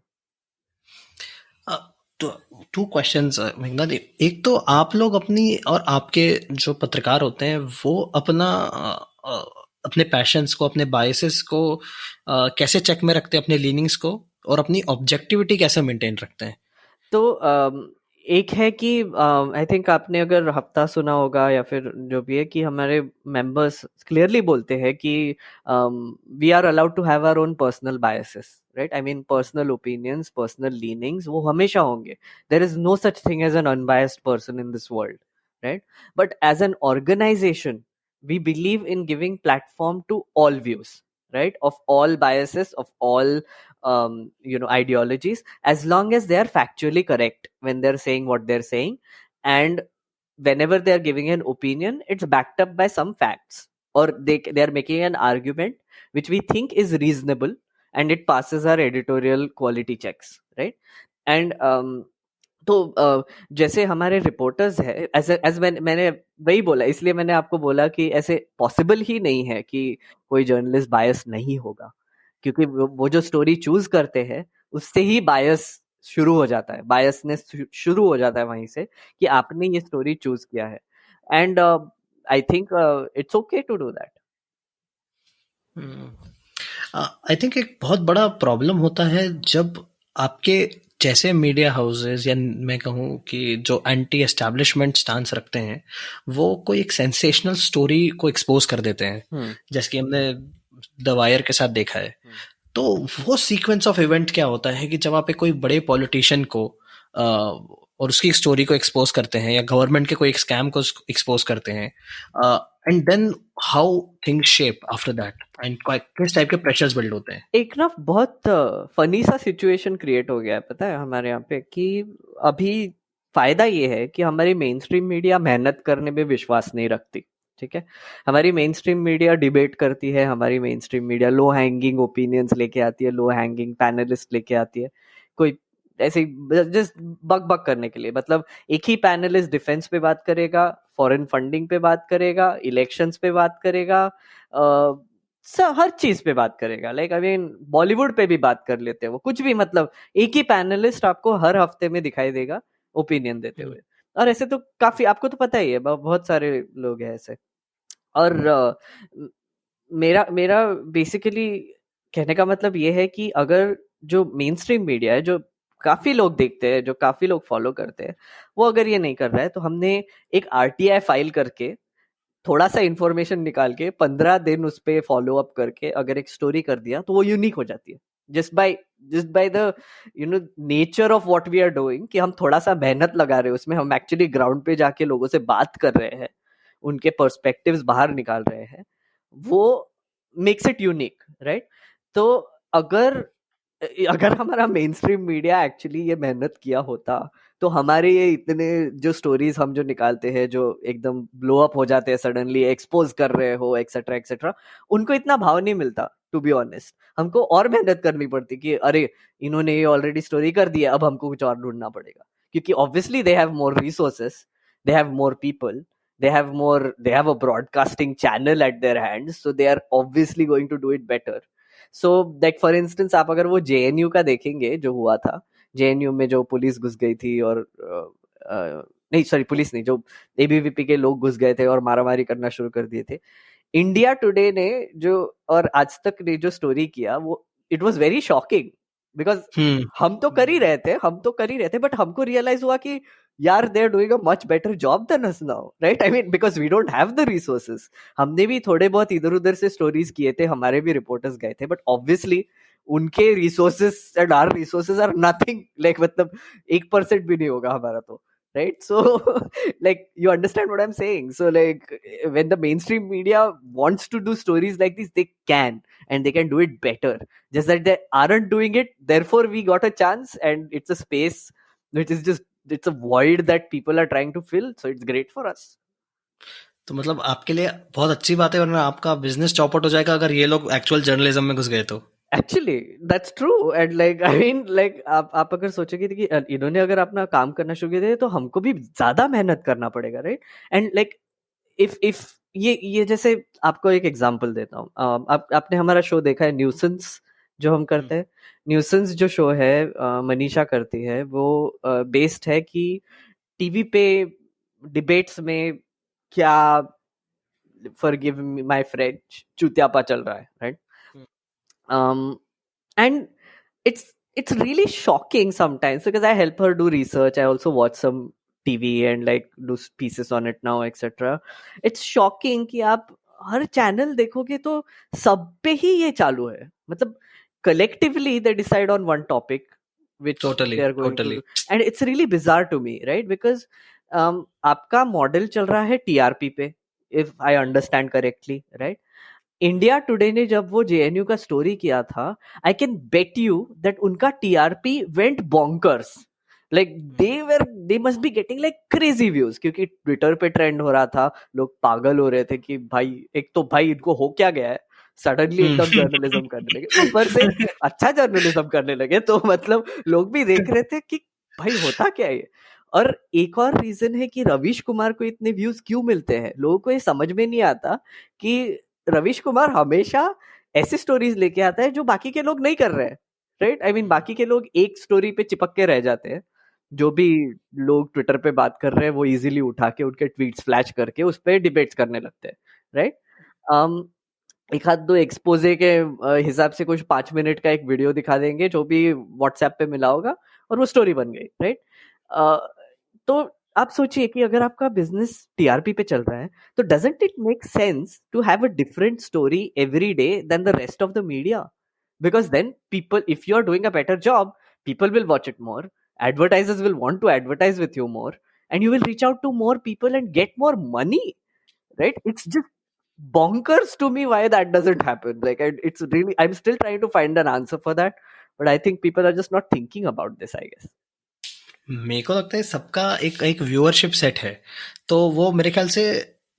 तो two questions Meghnath, एक तो आप लोग अपनी और आपके जो पत्रकार होते हैं वो अपने पैशंस को, अपने बायसेस को कैसे चेक में रखते हैं, अपने लीनिंग्स को, और अपनी ऑब्जेक्टिविटी कैसे मेंटेन रखते हैं? तो एक है कि आई थिंक आपने अगर हफ्ता सुना होगा या फिर जो भी है कि हमारे मेंबर्स क्लियरली बोलते हैं कि we are allowed to have our own personal biases, right? I mean personal opinions, personal leanings वो हमेशा होंगे। There is no such thing as an unbiased person in this world, right? But as an organisation we believe in giving platform to all views, right, of all biases, of all ideologies, as long as they are factually correct when they're saying what they're saying, and whenever they're giving an opinion it's backed up by some facts, or they are making an argument which we think is reasonable and it passes our editorial quality checks, right? And तो जैसे हमारे reporters है, as मैंने वही बोला, इसलिए मैंने आपको बोला कि ऐसे पॉसिबल ही नहीं है कि कोई जर्नलिस्ट बायस नहीं होगा, क्योंकि वो जो स्टोरी चूज करते हैं उससे ही बायस शुरू हो जाता है, बायसनेस शुरू हो जाता है वहीं से कि आपने ये स्टोरी चूज किया है। And I think it's okay to do that. I think एक बहुत बड़ा प्रॉब्लम होता है जब आपके जैसे मीडिया हाउसेस, या मैं कहूँ कि जो एंटी एस्टैब्लिशमेंट स्टांस रखते हैं, वो कोई एक सेंसेशनल स्टोरी को एक्सपोज कर देते हैं, जैसे कि हमने द वायर के साथ देखा है। तो वो सीक्वेंस ऑफ इवेंट क्या होता है कि जब आप एक कोई बड़े पॉलिटिशियन को और उसकी स्टोरी को एक्सपोज करते हैं, या गवर्नमेंट के कोई एक स्कैम को एक्सपोज करते हैं, and then how things shape after that, and किस टाइप के प्रेशर्स बिल्ड होते हैं। एक ना बहुत फनी सा सिचुएशन क्रिएट हो गया है, पता है हमारे यहाँ पे, कि अभी फायदा ये है कि हमारी मेन स्ट्रीम मीडिया मेहनत करने में विश्वास नहीं रखती, ठीक है? हमारी मेन स्ट्रीम मीडिया डिबेट करती है, हमारी main stream media low hanging opinions लेके आती है, लो हैंगिंग पैनलिस्ट लेके आती है, कोई ऐसे जस्ट बक बक करने के लिए। मतलब एक ही पैनलिस्ट डिफेंस पे बात करेगा, फॉरेन फंडिंग पे बात करेगा, इलेक्शंस पे बात करेगा, हर चीज पे बात करेगा। लाइक आई मीन बॉलीवुड पे भी बात कर लेते हैं वो, कुछ भी, मतलब एक ही पैनलिस्ट आपको हर हफ्ते में दिखाई देगा ओपिनियन देते हुए। और ऐसे तो काफी, आपको तो पता ही है, बहुत सारे लोग हैं ऐसे। और मेरा बेसिकली कहने का मतलब ये है कि अगर जो मेन स्ट्रीम मीडिया है, जो काफी लोग देखते हैं, जो काफी लोग फॉलो करते हैं, वो अगर ये नहीं कर रहा है, तो हमने एक RTI फाइल करके थोड़ा सा इंफॉर्मेशन निकाल के 15 दिन उस पे फॉलो अप करके अगर एक स्टोरी कर दिया तो वो यूनिक हो जाती है, just by the nature of what we are doing, कि हम थोड़ा सा मेहनत लगा रहे हैं उसमें, हम एक्चुअली ग्राउंड पे जाके लोगों से बात कर रहे हैं, उनके पर्सपेक्टिव्स बाहर निकाल रहे हैं, वो मेक्स इट यूनिक, राइट? तो अगर हमारा मेन स्ट्रीम मीडिया एक्चुअली ये मेहनत किया होता, तो हमारे ये इतने जो स्टोरीज हम जो निकालते हैं, जो एकदम ब्लो अप हो जाते हैं, सडनली एक्सपोज कर रहे हो, एक्सेट्रा एक्सेट्रा, उनको इतना भाव नहीं मिलता। टू बी ऑनेस्ट, हमको और मेहनत करनी पड़ती कि अरे इन्होंने ये ऑलरेडी स्टोरी कर दी है, अब हमको कुछ और ढूंढना पड़ेगा, क्योंकि obviously they have more resources, they have more people, they have a broadcasting channel at their hands, so they are obviously going to do it better. So like for instance, आप अगर वो JNU का देखेंगे जो हुआ था, JNU में जो पुलिस घुस गई थी और नहीं सॉरी पुलिस नहीं, जो एबीवीपी के लोग घुस गए थे और मारामारी करना शुरू कर दिए थे। इंडिया टुडे ने जो और आज तक ने जो स्टोरी किया वो it was very shocking because हम तो कर ही रहे थे बट हमको रियलाइज हुआ कि यार they are doing a much better job than us now, right? I mean because we don't have the resources. हमने भी थोड़े बहुत इधर उधर से स्टोरीज किए थे, हमारे भी रिपोर्टर्स गए थे, बट ऑब्वियसली उनके resources and our resources are nothing, like मतलब 1% भी नहीं होगा हमारा तो, right? So like you understand what I'm saying? So like when the mainstream media wants to do stories like this, they can, and they can do it better, just that they aren't doing it, therefore we got a chance, and it's a space which is just, it's a void that people are trying to fill, so it's great for us. तो मतलब आपके लिए बहुत अच्छी बात है, वरना आपका बिजनेस चौपट हो जाएगा अगर ये लोग एक्चुअल जर्नलिज्म में घुस गए तो। Actually that's true and like I mean like आप अगर सोचोगे कि इन्होंने अगर अपना काम करना शुरू किया तो हमको भी ज्यादा मेहनत करना पड़ेगा, राइट? एंड लाइक इफ ये जैसे आपको एक एग्जांपल देता हूँ, आपने हमारा शो देखा है न्यूसेंस जो हम करते हैं? न्यूसेंस जो शो है मनीषा करती है, वो बेस्ड है कि टीवी पे डिबेट्स में क्या, फॉरगिव माय फ्रेंच, चूतियापा चल रहा है, right? And it's really shocking sometimes because I help her do research. I also watch some TV and like do pieces on it now, etc. It's shocking कि आप हर channel देखोगे तो सब पे ही ये चालू है, मतलब collectively they decide on one topic which they are going to do. And it's really bizarre to me, right? Because आपका मॉडल चल रहा है TRP पे, if I understand correctly, right? India Today ने जब वो जेएनयू का स्टोरी किया था, I can bet you that उनका TRP went bonkers, like they must be getting like crazy views, क्योंकि ट्विटर पे ट्रेंड हो रहा था, लोग पागल हो रहे थे कि भाई एक तो भाई इनको हो क्या गया है, सडनली एकदम जर्नलिज्म करने लगे, ऊपर से अच्छा जर्नलिज्म करने लगे, तो मतलब लोग भी देख रहे थे कि भाई होता क्या है। और एक और रीजन है कि रवीश कुमार को इतने व्यूज क्यों मिलते हैं, लोगों को ये समझ में नहीं आता कि रवीश कुमार हमेशा ऐसी स्टोरीज लेके आता है जो बाकी के लोग नहीं कर रहे हैं, राइट? आई मीन बाकी के लोग एक स्टोरी पे चिपक के रह जाते हैं, जो भी लोग ट्विटर पे बात कर रहे हैं वो इजीली उठा के उनके ट्वीट्स फ्लैश करके उस पर डिबेट्स करने लगते हैं, राइट? एक आध दो एक्सपोजे के हिसाब से कुछ 5 मिनट का एक वीडियो दिखा देंगे जो भी व्हाट्सएप पे मिला होगा और वो स्टोरी बन गई, राइट? तो आप सोचिए कि अगर आपका बिजनेस टीआरपी पे चल रहा है तो doesn't it make sense to have a different story every day than the rest of the media? Because then people, if you are doing a better job, people will watch it more, advertisers will want to advertise with you more, and you will reach out to more people and get more money, right? It's just bonkers to me why that doesn't happen. Like it's really, I'm still trying to find an answer for that, but I think people are just not thinking about this, I guess. मेरे को लगता है सबका एक viewership set है, तो वो मेरे ख्याल से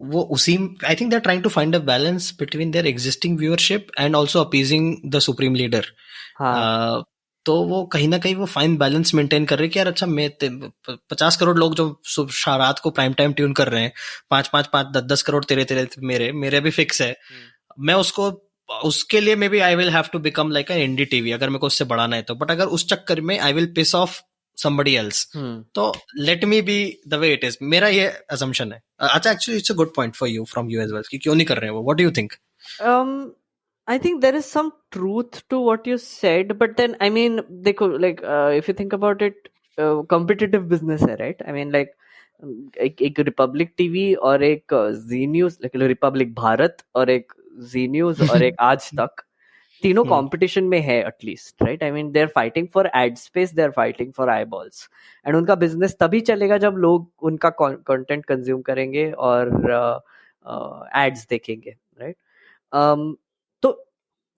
वो उसी, I think they are trying to find a balance between their existing viewership and also appeasing the supreme leader. तो वो कहीं ना कहीं वो फाइन बैलेंस मेंटेन कर रहे हैं कि यार अच्छा, मैं 50 करोड़ लोग जो रात को प्राइम टाइम ट्यून कर रहे हैं, 5 10 करोड़ तेरे मेरे भी फिक्स है, मैं उसके लिए maybe I will have to become like an India TV अगर मेरे को उससे बढ़ाना है तो, बट अगर उस चक्कर में I will piss off somebody else, तो let me be the way it is, मेरा ये assumption है। अच्छा, actually it's a good point for you, from you as well, कि क्यों नहीं कर रहे हैं वो? What do you think? I think there is some truth to what you said, but then I mean देखो, like if you think about it, competitive business है, right? I mean like एक रिपब्लिक टीवी और एक जी news, like Republic Bharat और एक जी news और एक आज तक, तीनों कंपटीशन में है at least, right? I mean they are fighting for ad space, they are fighting for eyeballs, and उनका बिजनेस तभी चलेगा जब लोग उनका कंटेंट कंज्यूम करेंगे और एड्स देखेंगे, राइट? तो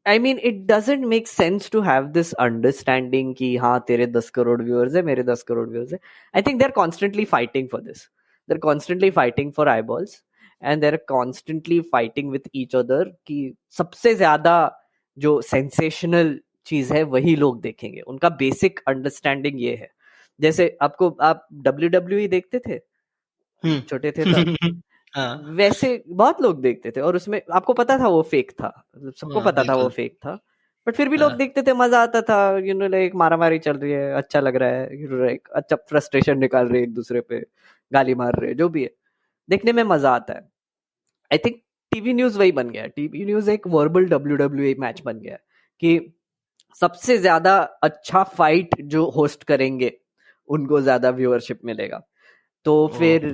I mean it doesn't make sense to have this understanding कि हाँ तेरे 10 करोड़ व्यूअर्स है, मेरे 10 करोड़ व्यूअर्स है। I think they are constantly fighting for this, they are constantly fighting for eyeballs, and they are constantly fighting with each other कि सबसे ज्यादा जो सेंसेशनल चीज है वही लोग देखेंगे। उनका बेसिक अंडरस्टैंडिंग ये है। जैसे आप WWE देखते थे छोटे थे तब, वैसे बहुत लोग देखते थे और उसमें आपको पता था वो फेक था, सबको पता था वो फेक था, बट फिर भी लोग हाँ। देखते थे, मजा आता था, लाइक मारा मारी चल रही है, अच्छा लग रहा है, लाइक अच्छा फ्रस्ट्रेशन निकाल रहे हैं एक दूसरे पे, गाली मार रहे हैं, जो भी है, देखने में मजा आता है। आई थिंक टीवी न्यूज वही बन गया, टीवी न्यूज एक वर्बल WWE मैच बन गया कि सबसे ज्यादा अच्छा फाइट जो होस्ट करेंगे उनको ज्यादा व्यूअरशिप मिलेगा। तो फिर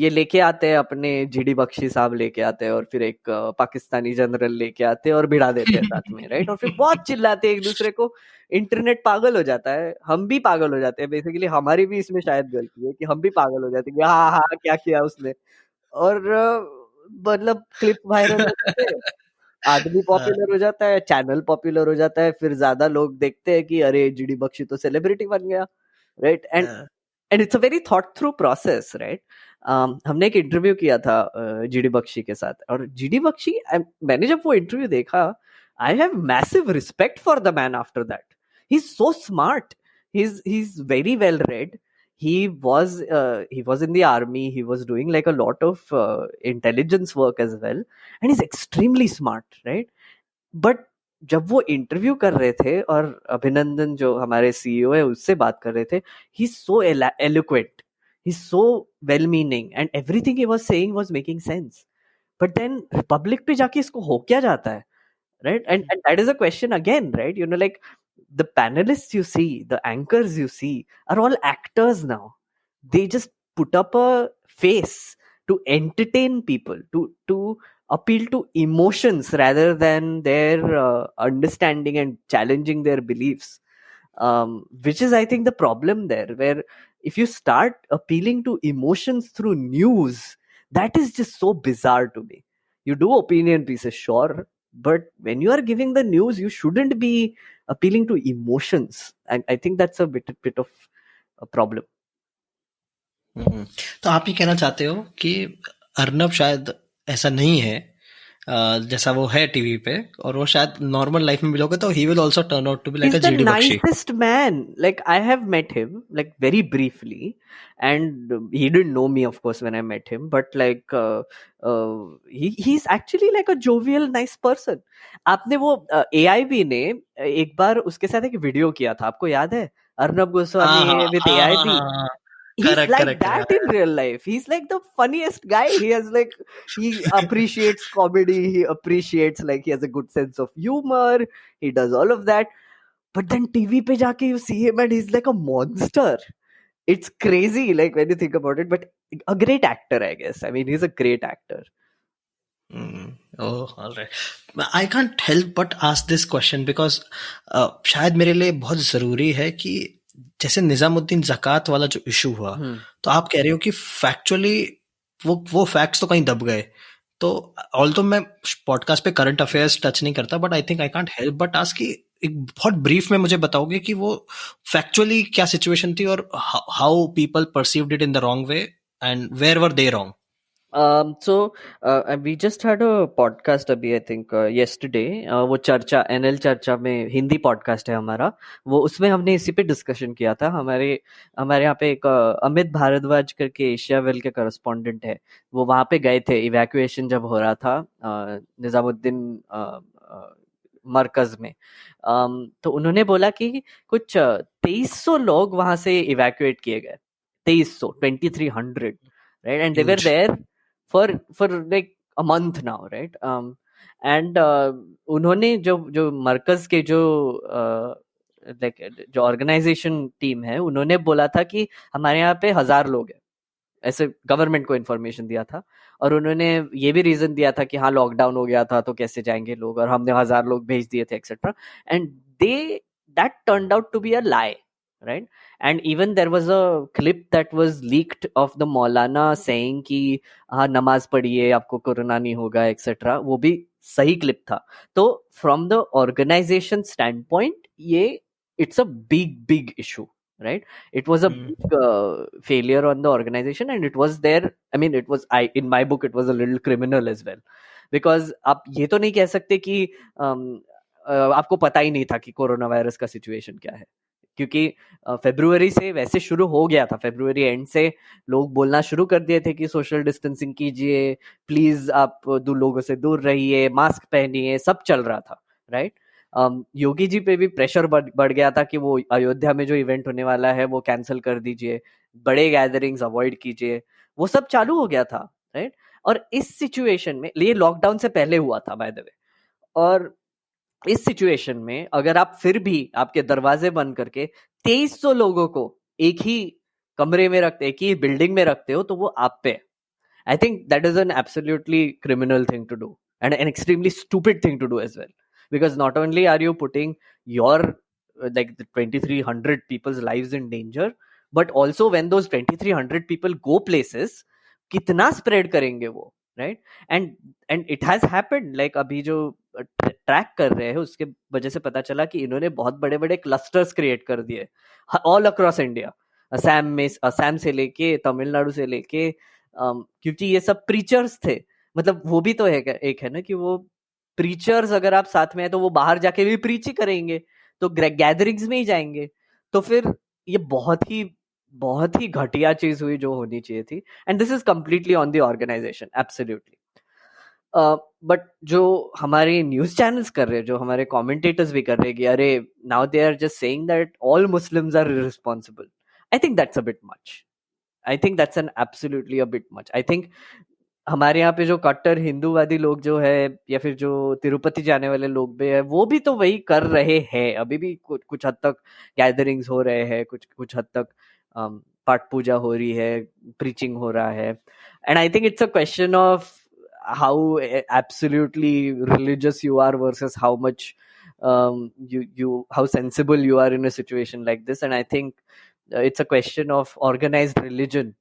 ये लेके आते हैं अपने जीडी बख्शी साहब लेके आते हैं, और फिर एक पाकिस्तानी जनरल लेके आते हैं और भिड़ा देते हैं साथ में, राइट? और फिर बहुत चिल्लाते हैं एक दूसरे को, इंटरनेट पागल हो जाता है, हम भी पागल हो जाते हैं, बेसिकली हमारी भी इसमें शायद गलती है कि हम भी पागल हो जाते हैं कि हाँ हाँ क्या किया उसने, और मतलब क्लिप वायरल होते हैं, आदमी पॉपुलर हो जाता है, चैनल पॉपुलर हो जाता है, फिर ज्यादा लोग देखते हैं कि अरे जीडी बख्शी तो सेलिब्रिटी बन गया, right? And it's a very thought through process, right? हमने एक इंटरव्यू किया था जीडी बख्शी के साथ, और जीडी बख्शी, मैंने जब वो इंटरव्यू देखा, I have massive respect for the man after that. He is so smart, he is very well read, he was in the army, he was doing like a lot of intelligence work as well, and he's extremely smart, right? But जब वो interview कर रहे थे और अभिनंदन जो हमारे CEO है उससे बात कर रहे थे, he so eloquent, he so well meaning, and everything he was saying was making sense. But then Republic पे जाके इसको हो क्या जाता है, right? And that is a question again, right? Like the panelists you see, the anchors you see are all actors now. They just put up a face to entertain people, to appeal to emotions rather than their understanding and challenging their beliefs, which is, I think, the problem there, where if you start appealing to emotions through news, that is just so bizarre to me. You do opinion pieces, sure, but when you are giving the news, you shouldn't be appealing to emotions, and I think that's a bit of a problem. तो आप ये कहना चाहते हो कि अर्नब शायद ऐसा नहीं है जैसा वो है टीवी पे, और वो शायद नॉर्मल लाइफ में मिलोगे तो he will also turn out to be like He's a the GD Bakshi. nicest man. Like, I have met him like very briefly, and he didn't know me, of course, when I met him. But like, he's actually like a jovial, nice person. आपने वो AIB ने एक बार उसके साथ एक video किया था, आपको याद है? Arnab Goswami with AIB. He's Correct, like correct, that in real life. He's like the funniest guy. He appreciates comedy. He appreciates, like, he has a good sense of humor. He does all of that. But then TV pe jaake you see him and he's like a monster. It's crazy, like, when you think about it. But a great actor, I guess. I mean, he's a great actor. Oh, all right. I can't help but ask this question because शायद मेरे लिए बहुत जरूरी है कि जैसे निजामुद्दीन ज़कात वाला जो इशू हुआ, तो आप कह रहे हो कि फैक्चुअली वो फैक्ट्स तो कहीं दब गए। तो ऑल्दो मैं पॉडकास्ट पे करंट अफेयर्स टच नहीं करता, but I think I can't help but ask कि एक बहुत ब्रीफ में मुझे बताओगे कि वो फैक्चुअली क्या सिचुएशन थी और how people perceived it in the wrong way and where were they wrong? So we just had a podcast अभी, I think yesterday, वो चर्चा, NL चर्चा में हिंदी पॉडकास्ट है हमारा, वो उसमें हमने इसी पे डिस्कशन किया था। हमारे यहाँ पे एक अमित भारद्वाज करके एशिया वेल के करस्पॉन्डेंट है, वो वहाँ पे गए थे इवैक्यूएशन जब हो रहा था निजामुद्दीन मरकज में। तो उन्होंने बोला कि कुछ 2300 लोग वहां से इवैक्यूएट किए गए, 2300, right? And they were there for like a month now, right? And उन्होंने जो मरकज के जो जो ऑर्गेनाइजेशन टीम है, उन्होंने बोला था कि हमारे यहाँ पे 1000 लोग हैं, ऐसे गवर्नमेंट को इन्फॉर्मेशन दिया था, और उन्होंने ये भी रीजन दिया था कि हाँ लॉकडाउन हो गया था तो कैसे जाएंगे लोग, और हमने 1000 लोग भेज दिए थे etcetera, and that turned out to be a lie, right? And even there was a clip that was leaked of the Maulana saying कि हाँ नमाज पढ़िए आपको कोरोना नहीं होगा एक्सेट्रा, वो भी सही क्लिप था। तो from the organisation standpoint ये it's a big issue, right? It was a big failure on the organization, and it was there, I mean, it was, in my book it was a little criminal as well, because आप ये तो नहीं कह सकते कि आपको पता ही नहीं था कि कोरोना वायरस का सिचुएशन क्या है, क्योंकि फरवरी से वैसे शुरू हो गया था, फरवरी एंड से लोग बोलना शुरू कर दिए थे कि सोशल डिस्टेंसिंग कीजिए, प्लीज आप लोगों से दूर रहिए, मास्क पहनिए, सब चल रहा था, राइट? योगी जी पे भी प्रेशर बढ़ गया था कि वो अयोध्या में जो इवेंट होने वाला है वो कैंसिल कर दीजिए, बड़े गैदरिंग्स अवॉइड कीजिए, वो सब चालू हो गया था, राइट? और इस सिचुएशन में, ये लॉकडाउन से पहले हुआ था बाय द वे, और इस सिचुएशन में अगर आप फिर भी आपके दरवाजे बंद करके 2300 लोगों को एक ही कमरे में रखते, एक ही बिल्डिंग में रखते हो, तो वो आप पे, I think that is an absolutely criminal thing to do and an extremely stupid thing to do as well. Because not only are you putting your like the 2300 people's lives in danger, but also when those 2300 people go places, कितना spread करेंगे वो, right? And it has happened, like अभी जो track कर रहे हैं उसके वजह से पता चला कि इन्होंने बहुत बड़े बड़े क्लस्टर्स क्रिएट कर दिए ऑल अक्रॉस इंडिया, असम से लेके तमिलनाडु से लेके, क्योंकि ये सब प्रीचर्स थे, मतलब वो भी तो है, एक है ना कि वो प्रीचर्स अगर आप साथ में है तो वो बाहर जाके भी प्रीच ही करेंगे, तो गैदरिंग्स में ही जाएंगे, तो फिर ये बहुत ही घटिया चीज हुई जो होनी चाहिए थी, and this is completely on the organisation, absolutely. But जो हमारे न्यूज चैनल्स कर रहे हैं, जो हमारे कमेंटेटर्स भी कर रहे हैं कि अरे now they are just saying that all Muslims are irresponsible, I think that's a bit much. I think that's an absolutely a bit much. I think हमारे यहाँ पे जो कट्टर हिंदूवादी लोग जो है, या फिर जो तिरुपति जाने वाले लोग भी है, वो भी तो वही कर रहे हैं, अभी भी कुछ हद तक गैदरिंग्स हो रहे हैं, कुछ हद तक पाठ पूजा हो रही है, प्रीचिंग हो रहा है, and I think it's a question of how absolutely religious you are versus how much how sensible you are in a situation like this. And I think it's a question of organized religion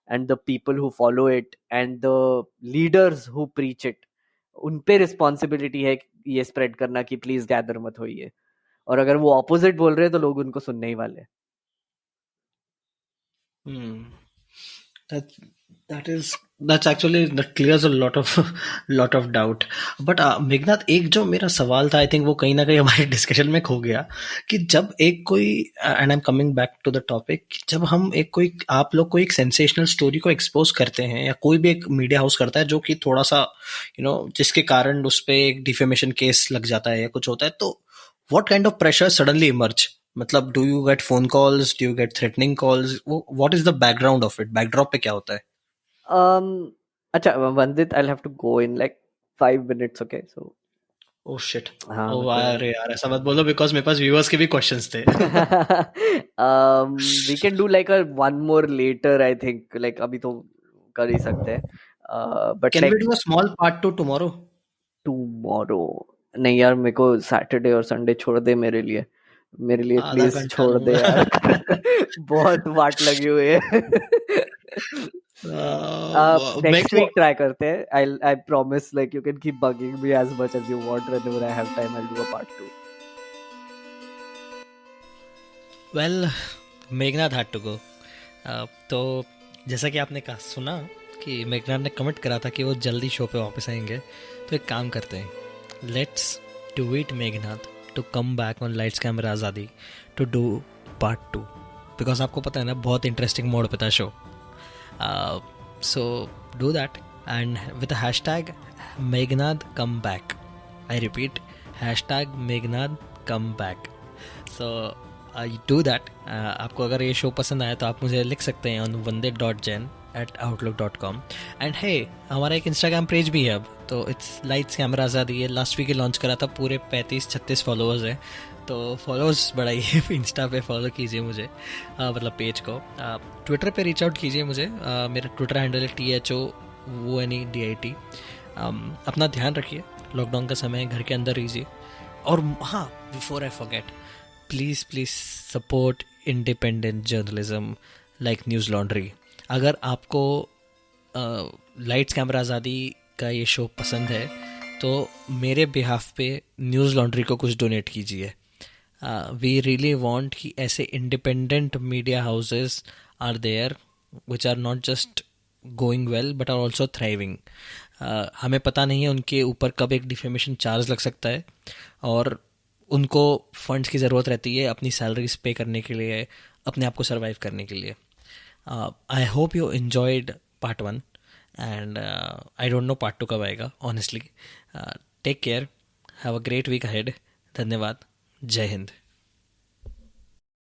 and the people who follow it and the leaders who preach it, उन पे responsibility है ये spread करना कि please gather मत होइए, और अगर वो ऑपोजिट बोल रहे हैं तो लोग उनको सुनने ही वाले। That's actually that clears a lot of doubt. But Meghnath, एक जो मेरा सवाल था, आई थिंक वो कहीं ना कहीं हमारे डिस्कशन में खो गया, कि जब एक कोई, and I am coming back to the topic, जब हम आप लोग कोई एक सेंसेशनल स्टोरी को एक्सपोज करते हैं, या कोई भी एक मीडिया हाउस करता है जो कि थोड़ा सा जिसके कारण उस पर एक डिफेमेशन केस लग जाता है या कुछ होता है, तो what kind of pressure suddenly emerge? मतलब do you get phone calls, do you get threatening calls, what is the background of it, backdrop पे क्या होता है? अच्छा वंदित, I'll have to go in like 5 minutes, okay? So oh shit, हाँ, अरे यार ऐसा मत बोलो, बिकॉज मेरे पास व्यूअर्स के भी क्वेश्चंस थे। we can do like a one more later, I think, like अभी तो कर ही सकते हैं, but can like we do a small part 2 tomorrow? नहीं यार, मेरे को सैटरडे और संडे छोड़ दे मेरे लिए प्लीज छोड़ दे यार। बहुत वाट लगी हुई है। नेक्स्ट वीक ट्राई करते हैं। I promise, like you can keep bugging me as much as you want. Whenever I have time, I'll do a part 2. Well, Meghnath had to go. तो जैसा कि आपने कहा, सुना कि मेघनाथ ने कमिट करा था कि वो जल्दी शो पे वापस आएंगे, तो एक काम करते हैं, let's do it Meghnath to come back on lights camera Azadi to do part 2, because आपको पता है ना बहुत इंटरेस्टिंग मोड पे था शो। So do that, and with the hashtag Meghnad come back. I repeat, hashtag Meghnad come back. So do that. आपको अगर ये शो पसंद आया तो आप मुझे लिख सकते हैं on vandit.jain@outlook.com. And hey, हमारा एक इंस्टाग्राम पेज भी है अब, तो इट्स लाइट्स कैमरा आज़ादी। ये लास्ट वीक लॉन्च करा था, पूरे 35-36 फॉलोअर्स हैं, तो फॉलोअर्स बढ़ाइए। इंस्टा पे फॉलो कीजिए मुझे, मतलब पेज को। ट्विटर पे रीच आउट कीजिए मुझे, मेरा ट्विटर हैंडल है THOONEDIT। अपना ध्यान रखिए, लॉकडाउन का समय है, घर के अंदर रहिए, और हाँ, before I forget, please support independent journalism like news laundry. अगर आपको लाइट्स कैमरा आज़ादी का ये शो पसंद है तो मेरे बिहाफ पे न्यूज़ लॉन्ड्री को कुछ डोनेट कीजिए। वी रियली वांट कि ऐसे independent media houses are there which are not just going well but are also thriving. हमें पता नहीं है उनके ऊपर कब एक डिफेमेशन चार्ज लग सकता है, और उनको फंड्स की ज़रूरत रहती है अपनी सैलरीज पे करने के लिए, अपने आप को सर्वाइव करने के लिए। I hope you enjoyed part 1 and I don't know part 2 कब आएगा honestly. Take care, have a great week ahead. धन्यवाद। जय हिंद।